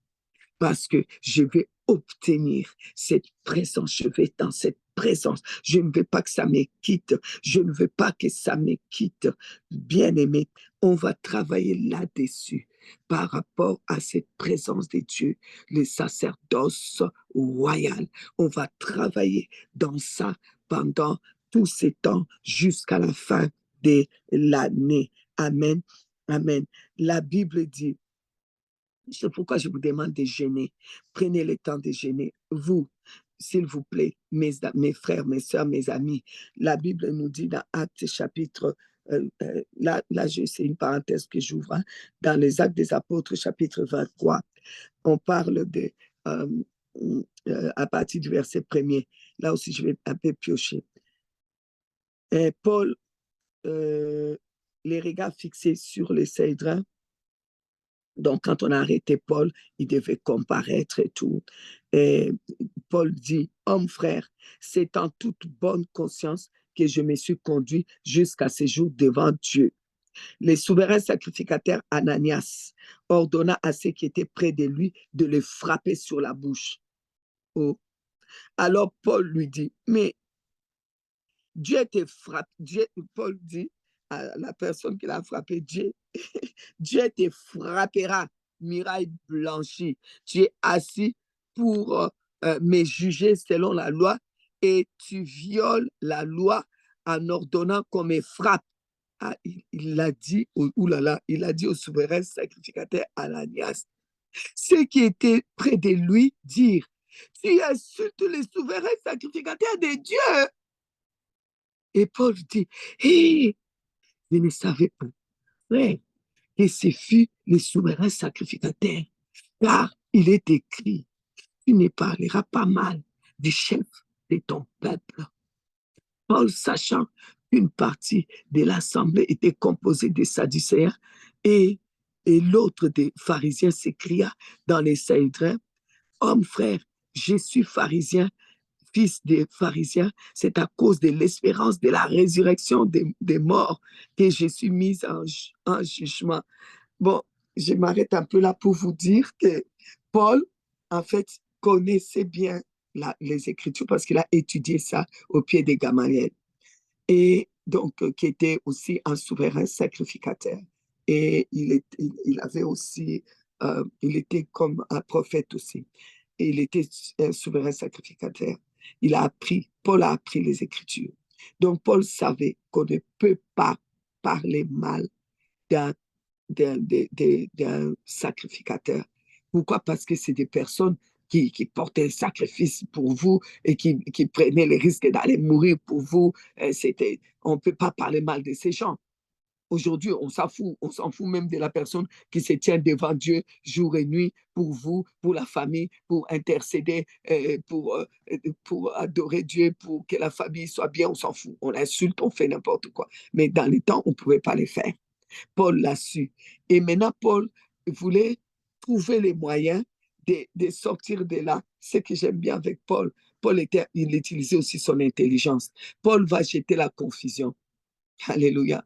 Parce que je vais obtenir cette présence, je vais être dans cette présence. Je ne veux pas que ça me quitte. Je ne veux pas que ça me quitte. Bien-aimé, on va travailler là-dessus par rapport à cette présence de Dieu, le sacerdoce royal. On va travailler dans ça pendant tous ces temps jusqu'à la fin de l'année. Amen. Amen. La Bible dit, c'est pourquoi je vous demande de jeûner. Prenez le temps de jeûner. Vous, s'il vous plaît, mes frères, mes soeurs, mes amis, la Bible nous dit dans Actes chapitre, là c'est une parenthèse que j'ouvre, hein, dans les Actes des Apôtres chapitre 23, on parle de, à partir du verset 1er, là aussi je vais un peu piocher. Paul, les regards fixés sur les Cédrins. Donc, quand on a arrêté Paul, il devait comparaître et tout. Et Paul dit, homme frère, c'est en toute bonne conscience que je me suis conduit jusqu'à ce jour devant Dieu. Le souverain sacrificateur Ananias ordonna à ceux qui étaient près de lui de le frapper sur la bouche. Oh. Alors Paul lui dit, mais Dieu te frappe. Paul dit à la personne qui l'a frappé, Dieu te frappera, miraille blanchie. Tu es assis pour me juger selon la loi et tu violes la loi en ordonnant qu'on me frappe. Ah, il l'a dit, il a dit au souverain sacrificateur Ananias. Ceux qui étaient près de lui dirent, tu insultes les souverains sacrificateurs de Dieu. Et Paul dit, hé, je ne savais pas, frère, que ce fut le souverain sacrificateur, car il est écrit, tu ne parleras pas mal du chef de ton peuple. Paul, sachant qu'une partie de l'assemblée était composée des Sadducéens et l'autre des pharisiens, s'écria dans les Sanhédrins, homme frère, je suis pharisien, fils des pharisiens, c'est à cause de l'espérance de la résurrection des morts que je suis mis en jugement. Bon, je m'arrête un peu là pour vous dire que Paul, en fait, connaissait bien les Écritures parce qu'il a étudié ça au pied des Gamaliel. Et donc, qui était aussi un souverain sacrificateur. Et il avait aussi, il était comme un prophète aussi. Et il était un souverain sacrificateur. Paul a appris les Écritures. Donc, Paul savait qu'on ne peut pas parler mal d'un sacrificateur. Pourquoi? Parce que c'est des personnes qui portaient le sacrifice pour vous et qui prenaient le risque d'aller mourir pour vous. On ne peut pas parler mal de ces gens. Aujourd'hui, on s'en fout même de la personne qui se tient devant Dieu jour et nuit pour vous, pour la famille, pour intercéder, pour adorer Dieu, pour que la famille soit bien, on s'en fout. On insulte, on fait n'importe quoi. Mais dans les temps, on ne pouvait pas les faire. Paul l'a su. Et maintenant, Paul voulait trouver les moyens de sortir de là. Ce que j'aime bien avec Paul, il utilisait aussi son intelligence. Paul va jeter la confusion. Alléluia.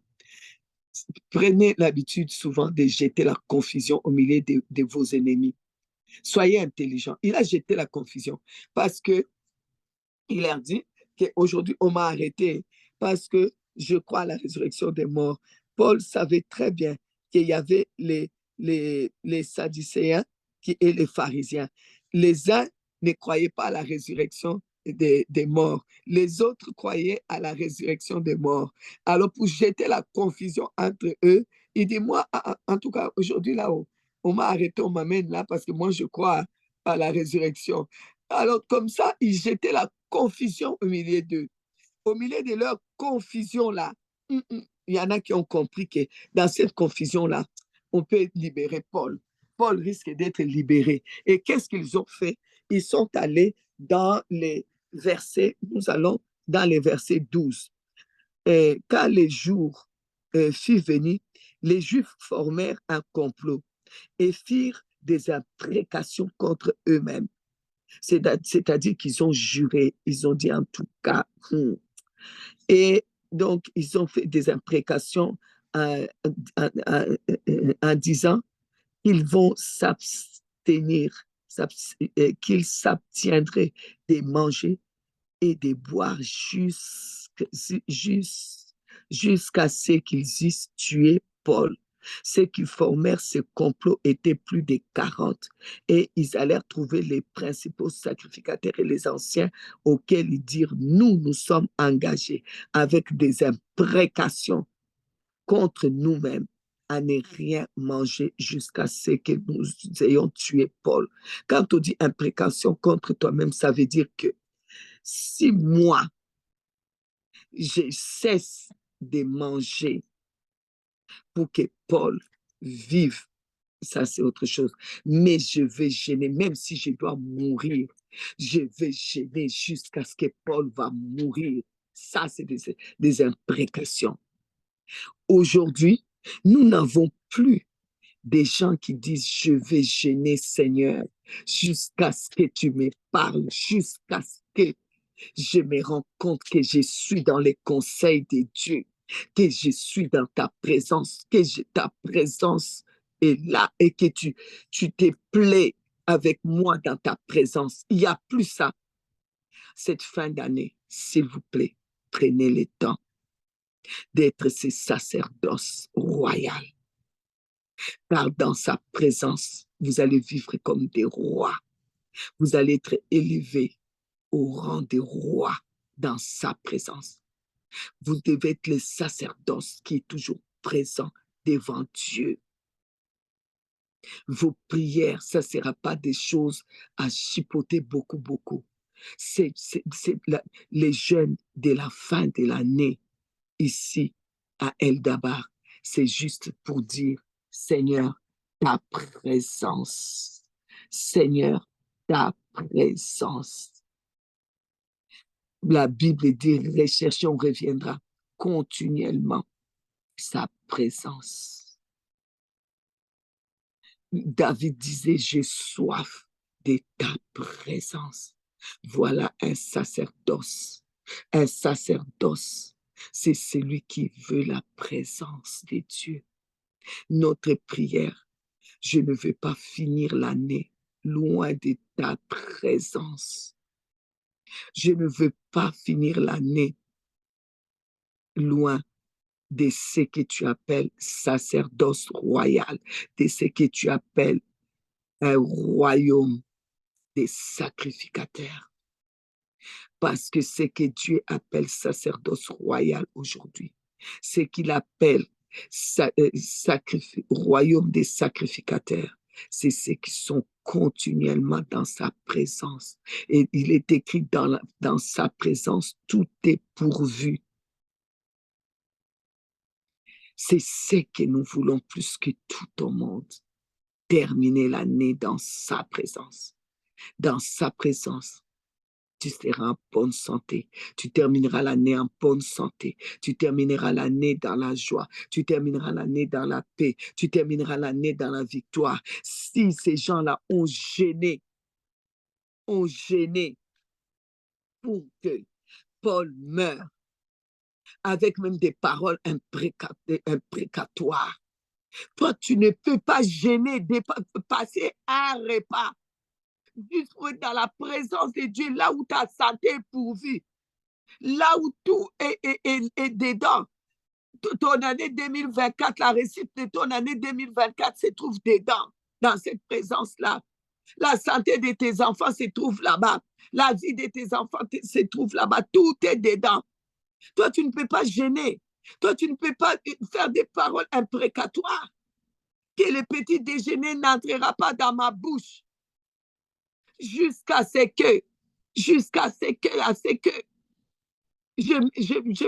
Prenez l'habitude souvent de jeter la confusion au milieu de vos ennemis. Soyez intelligents. Il a jeté la confusion parce que il leur dit qu'aujourd'hui, on m'a arrêté parce que je crois à la résurrection des morts. Paul savait très bien qu'il y avait les Sadducéens et les pharisiens. Les uns ne croyaient pas à la résurrection des morts. Les autres croyaient à la résurrection des morts. Alors, pour jeter la confusion entre eux, il dit, moi, en tout cas, aujourd'hui, là, on m'a arrêté, on m'amène là parce que moi, je crois à la résurrection. Alors, comme ça, il jetait la confusion au milieu d'eux. Au milieu de leur confusion-là, il y en a qui ont compris que dans cette confusion-là, on peut libérer Paul. Paul risque d'être libéré. Et qu'est-ce qu'ils ont fait? Ils sont allés dans les versets, nous allons dans les versets 12. Quand les jours furent venus, les Juifs formèrent un complot et firent des imprécations contre eux-mêmes. C'est-à-dire qu'ils ont juré, ils ont dit en tout cas. Et donc, ils ont fait des imprécations en disant qu'ils vont s'abstenir, qu'ils s'abtiendraient de manger et de boire jusqu'à ce qu'ils eussent tué Paul. Ceux qui formèrent ce complot étaient plus de 40 et ils allèrent trouver les principaux sacrificateurs et les anciens auxquels ils dirent, nous sommes engagés avec des imprécations contre nous-mêmes à ne rien manger jusqu'à ce que nous ayons tué Paul. Quand on dit imprécation contre toi-même, ça veut dire que si moi, je cesse de manger pour que Paul vive, ça c'est autre chose. Mais je vais gêner, même si je dois mourir, je vais gêner jusqu'à ce que Paul va mourir. Ça, c'est des imprécations. Aujourd'hui, nous n'avons plus des gens qui disent, je vais gêner Seigneur jusqu'à ce que tu me parles, jusqu'à ce que je me rends compte que je suis dans les conseils de Dieu, que je suis dans ta présence, que ta présence est là et que tu te plais avec moi dans ta présence. Il n'y a plus ça. Cette fin d'année, s'il vous plaît, prenez le temps d'être ces sacerdoces royales. Car dans sa présence, vous allez vivre comme des rois. Vous allez être élevés au rang des rois dans sa présence. Vous devez être le sacerdoce qui est toujours présent devant Dieu. Vos prières, ça ne sera pas des choses à chipoter beaucoup. Les jeunes de la fin de l'année ici à El-Dabar, c'est juste pour dire, Seigneur, ta présence. Seigneur, ta présence. La Bible dit, rechercher, on reviendra continuellement sa présence. David disait, j'ai soif de ta présence. Voilà un sacerdoce. Un sacerdoce, c'est celui qui veut la présence de Dieu. Notre prière, je ne veux pas finir l'année loin de ta présence. Je ne veux pas finir l'année loin de ce que tu appelles sacerdoce royal, de ce que tu appelles un royaume des sacrificateurs. Parce que ce que Dieu appelle sacerdoce royal aujourd'hui, ce qu'il appelle royaume des sacrificateurs, c'est ceux qui sont continuellement dans sa présence. Et il est écrit dans sa présence, tout est pourvu. C'est ce que nous voulons plus que tout au monde. Terminer l'année dans sa présence. Dans sa présence, tu seras en bonne santé. Tu termineras l'année en bonne santé. Tu termineras l'année dans la joie. Tu termineras l'année dans la paix. Tu termineras l'année dans la victoire. Si ces gens-là ont gêné pour que Paul meure, avec même des paroles imprécatoires, toi, tu ne peux pas gêner, passer un repas juste pour être dans la présence de Dieu, là où ta santé est pourvue, là où tout est dedans. Ton année 2024, la réussite de ton année 2024 se trouve dedans, dans cette présence-là. La santé de tes enfants se trouve là-bas. La vie de tes enfants se trouve là-bas. Tout est dedans. Toi, tu ne peux pas gêner. Toi, tu ne peux pas faire des paroles imprécatoires. Que le petit déjeuner n'entrera pas dans ma bouche jusqu'à ce que je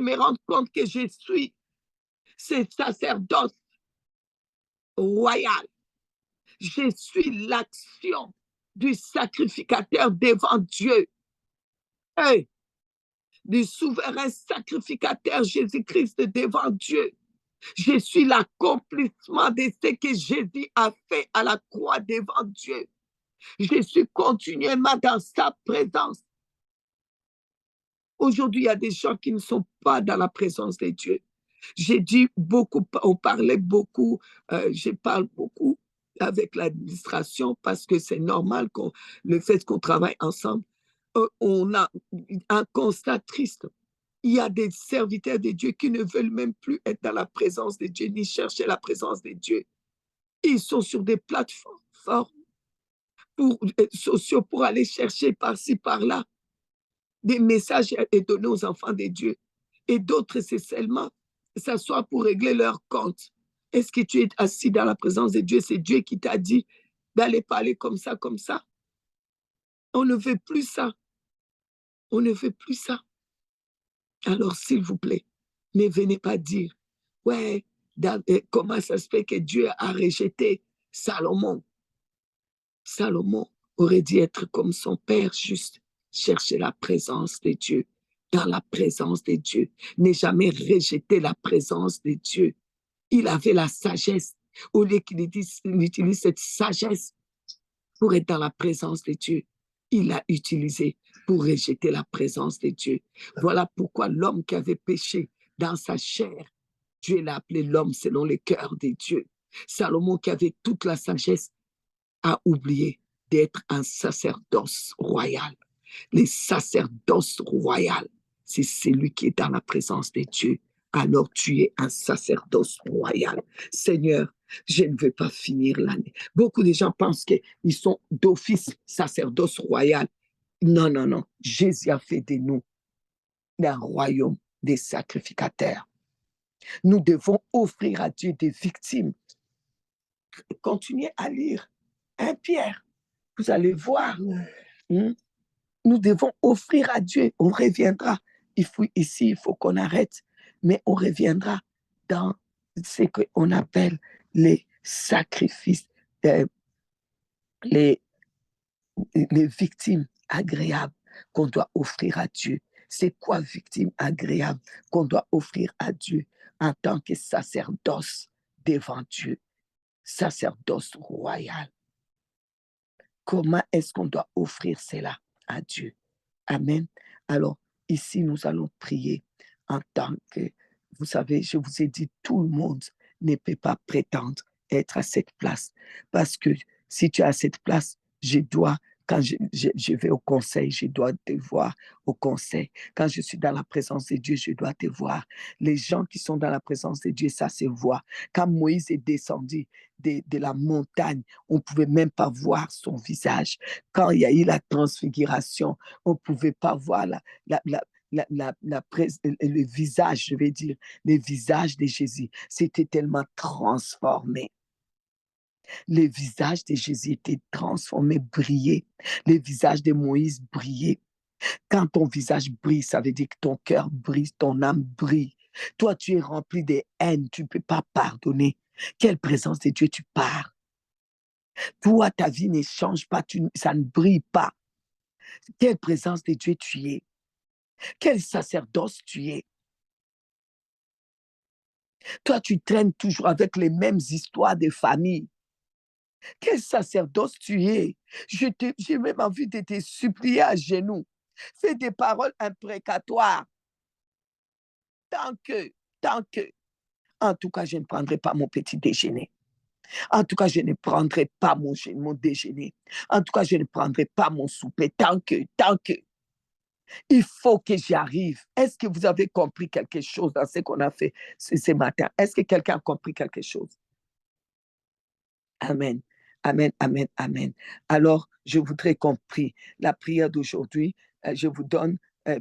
me rende compte que je suis ce sacerdoce royal. Je suis l'action du sacrificateur devant Dieu. Hey, du souverain sacrificateur Jésus-Christ devant Dieu. Je suis l'accomplissement de ce que Jésus a fait à la croix devant Dieu. Je suis continuellement dans sa présence. Aujourd'hui, il y a des gens qui ne sont pas dans la présence de Dieu. J'ai dit beaucoup, on parlait beaucoup, je parle beaucoup avec l'administration parce que c'est normal le fait qu'on travaille ensemble. On a un constat triste. Il y a des serviteurs de Dieu qui ne veulent même plus être dans la présence de Dieu, ni chercher la présence de Dieu. Ils sont sur des plateformes sociaux pour aller chercher par-ci, par-là des messages et donner aux enfants de Dieu. Et d'autres, c'est seulement s'asseoir pour régler leur compte. Est-ce que tu es assis dans la présence de Dieu? C'est Dieu qui t'a dit d'aller parler comme ça, comme ça. On ne veut plus ça. On ne veut plus ça. Alors, s'il vous plaît, ne venez pas dire, ouais, comment ça se fait que Dieu a rejeté Salomon? Salomon aurait dû être comme son père, juste chercher la présence de Dieu, dans la présence de Dieu, ne jamais rejeter la présence de Dieu. Il avait la sagesse. Au lieu qu'il utilise cette sagesse pour être dans la présence de Dieu, il l'a utilisé pour rejeter la présence de Dieu. Voilà pourquoi l'homme qui avait péché dans sa chair, Dieu l'a appelé l'homme selon le cœur de Dieu. Salomon qui avait toute la sagesse a oublié d'être un sacerdoce royal. Le sacerdoce royal, c'est celui qui est dans la présence de Dieu. Alors tu es un sacerdoce royal. Seigneur, je ne veux pas finir l'année. Beaucoup de gens pensent qu'ils sont d'office sacerdoce royal. Non, non, non. Jésus a fait de nous un royaume des sacrificateurs. Nous devons offrir à Dieu des victimes. Continuez à lire 1 Pierre. Vous allez voir. Nous devons offrir à Dieu. On reviendra. Ici, il faut qu'on arrête. Mais on reviendra dans ce qu'on appelle les sacrifices, les victimes agréables qu'on doit offrir à Dieu. C'est quoi victime agréable qu'on doit offrir à Dieu en tant que sacerdoce devant Dieu, sacerdoce royal? Comment est-ce qu'on doit offrir cela à Dieu? Amen. Alors, ici, nous allons prier en tant que, vous savez, je vous ai dit, tout le monde ne peut pas prétendre être à cette place. Parce que si tu es à cette place, je dois, quand je vais au conseil, je dois te voir au conseil. Quand je suis dans la présence de Dieu, je dois te voir. Les gens qui sont dans la présence de Dieu, ça se voit. Quand Moïse est descendu de la montagne, on ne pouvait même pas voir son visage. Quand il y a eu la transfiguration, on ne pouvait pas voir le visage, je vais dire, le visage de Jésus. C'était tellement transformé. Le visage de Jésus était transformé, brillait. Le visage de Moïse brillait. Quand ton visage brille, ça veut dire que ton cœur brille, ton âme brille. Toi, tu es rempli de haine, tu ne peux pas pardonner. Quelle présence de Dieu tu pars. Toi, ta vie ne change pas, ça ne brille pas. Quelle présence de Dieu tu es. Quel sacerdoce tu es. Toi, tu traînes toujours avec les mêmes histoires de famille. Quel sacerdoce tu es. J'ai même envie de te supplier à genoux. Fais des paroles imprécatoires. Tant que. En tout cas, je ne prendrai pas mon petit déjeuner. En tout cas, je ne prendrai pas mon déjeuner. En tout cas, je ne prendrai pas mon souper. Tant que. Il faut que j'y arrive. Est-ce que vous avez compris quelque chose dans ce qu'on a fait ce matin? Est-ce que quelqu'un a compris quelque chose? Amen. Amen, amen, amen. Alors, je voudrais qu'on prie. La prière d'aujourd'hui, je vous donne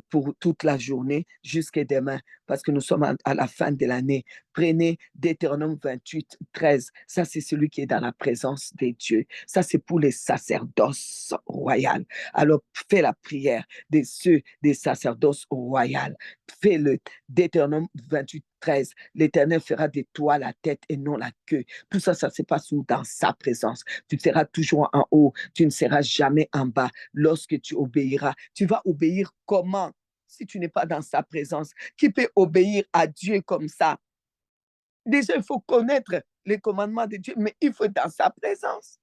pour toute la journée jusqu'à demain, parce que nous sommes à la fin de l'année. Prenez Deutéronome 28, 13. Ça, c'est celui qui est dans la présence des dieux. Ça, c'est pour les sacerdoces royales. Alors, fais la prière des sacerdoces royales. Fais le Deutéronome 28, 13. L'Éternel fera de toi la tête et non la queue. Tout ça, ça se passe dans sa présence. Tu seras toujours en haut. Tu ne seras jamais en bas. Lorsque tu obéiras, tu vas obéir comment? Si tu n'es pas dans sa présence, qui peut obéir à Dieu comme ça? Déjà, il faut connaître les commandements de Dieu, mais il faut être dans sa présence.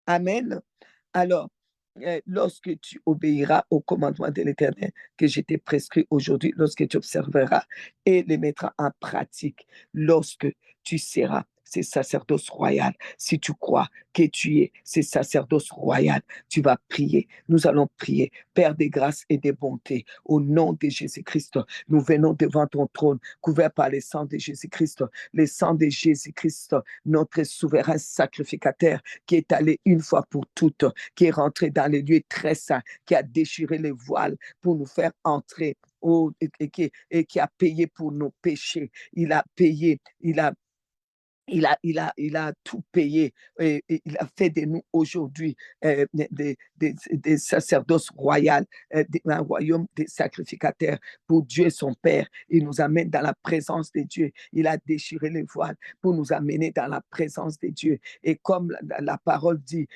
Amen. Alors, lorsque tu obéiras aux commandements de l'Éternel que je t'ai prescrit aujourd'hui, lorsque tu observeras et les mettras en pratique, lorsque tu seras ces sacerdoce royal, si tu crois que tu es ces sacerdoce royal, tu vas prier. Nous allons prier. Père des grâces et des bontés, au nom de Jésus-Christ, nous venons devant ton trône, couvert par le sang de Jésus-Christ, le sang de Jésus-Christ, notre souverain sacrificateur, qui est allé une fois pour toutes, qui est rentré dans les lieux très saints, qui a déchiré les voiles pour nous faire entrer, et qui a payé pour nos péchés. Il a payé, il a tout payé et il a fait de nous aujourd'hui des sacerdoces royales, un royaume des sacrificateurs pour Dieu son Père. Il nous amène dans la présence de Dieu. Il a déchiré les voiles pour nous amener dans la présence de Dieu. Et comme la parole dit,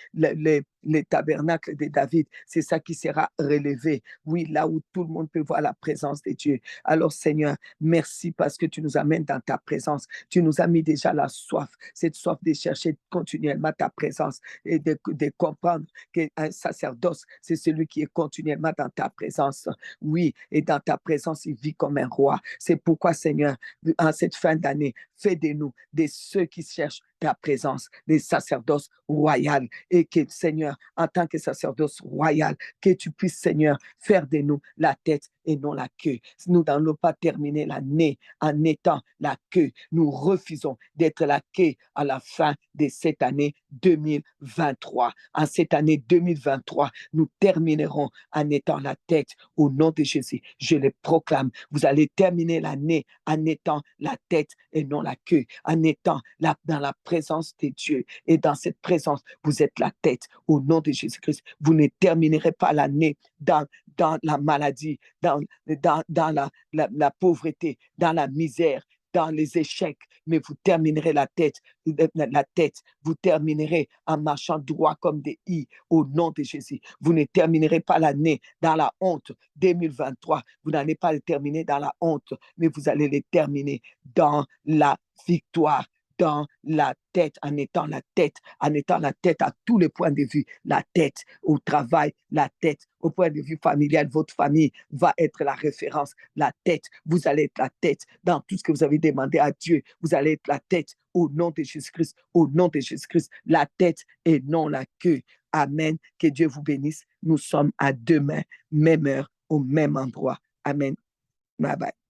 les tabernacles de David, c'est ça qui sera relevé. Oui, là où tout le monde peut voir la présence de Dieu. Alors Seigneur, merci parce que tu nous amènes dans ta présence. Tu nous as mis déjà la soif, cette soif de chercher continuellement ta présence et de comprendre qu'un sacerdoce, c'est celui qui est continuellement dans ta présence. Oui, et dans ta présence, il vit comme un roi. C'est pourquoi, Seigneur, en cette fin d'année, fais de nous de ceux qui cherchent ta présence, des sacerdoces royales, et que, Seigneur, en tant que sacerdoce royal, que tu puisses, Seigneur, faire de nous la tête et non la queue. Nous n'allons pas terminer l'année en étant la queue. Nous refusons d'être la queue à la fin de cette année 2023. En cette année 2023, nous terminerons en étant la tête au nom de Jésus. Je le proclame. Vous allez terminer l'année en étant la tête et non la queue, en étant dans la présence de Dieu. Et dans cette présence, vous êtes la tête au nom de Jésus-Christ. Vous ne terminerez pas l'année dans la maladie, dans la pauvreté, dans la misère. dans les échecs, mais vous terminerez la tête. Vous terminerez en marchant droit comme des i au nom de Jésus. Vous ne terminerez pas l'année dans la honte 2023. Vous n'allez pas le terminer dans la honte, mais vous allez le terminer dans la victoire, dans la tête, en étant la tête à tous les points de vue, la tête au travail, la tête au point de vue familial, votre famille va être la référence, la tête, vous allez être la tête dans tout ce que vous avez demandé à Dieu, vous allez être la tête au nom de Jésus-Christ, au nom de Jésus-Christ, la tête et non la queue. Amen, que Dieu vous bénisse. Nous sommes à demain, même heure, au même endroit. Amen. Bye bye.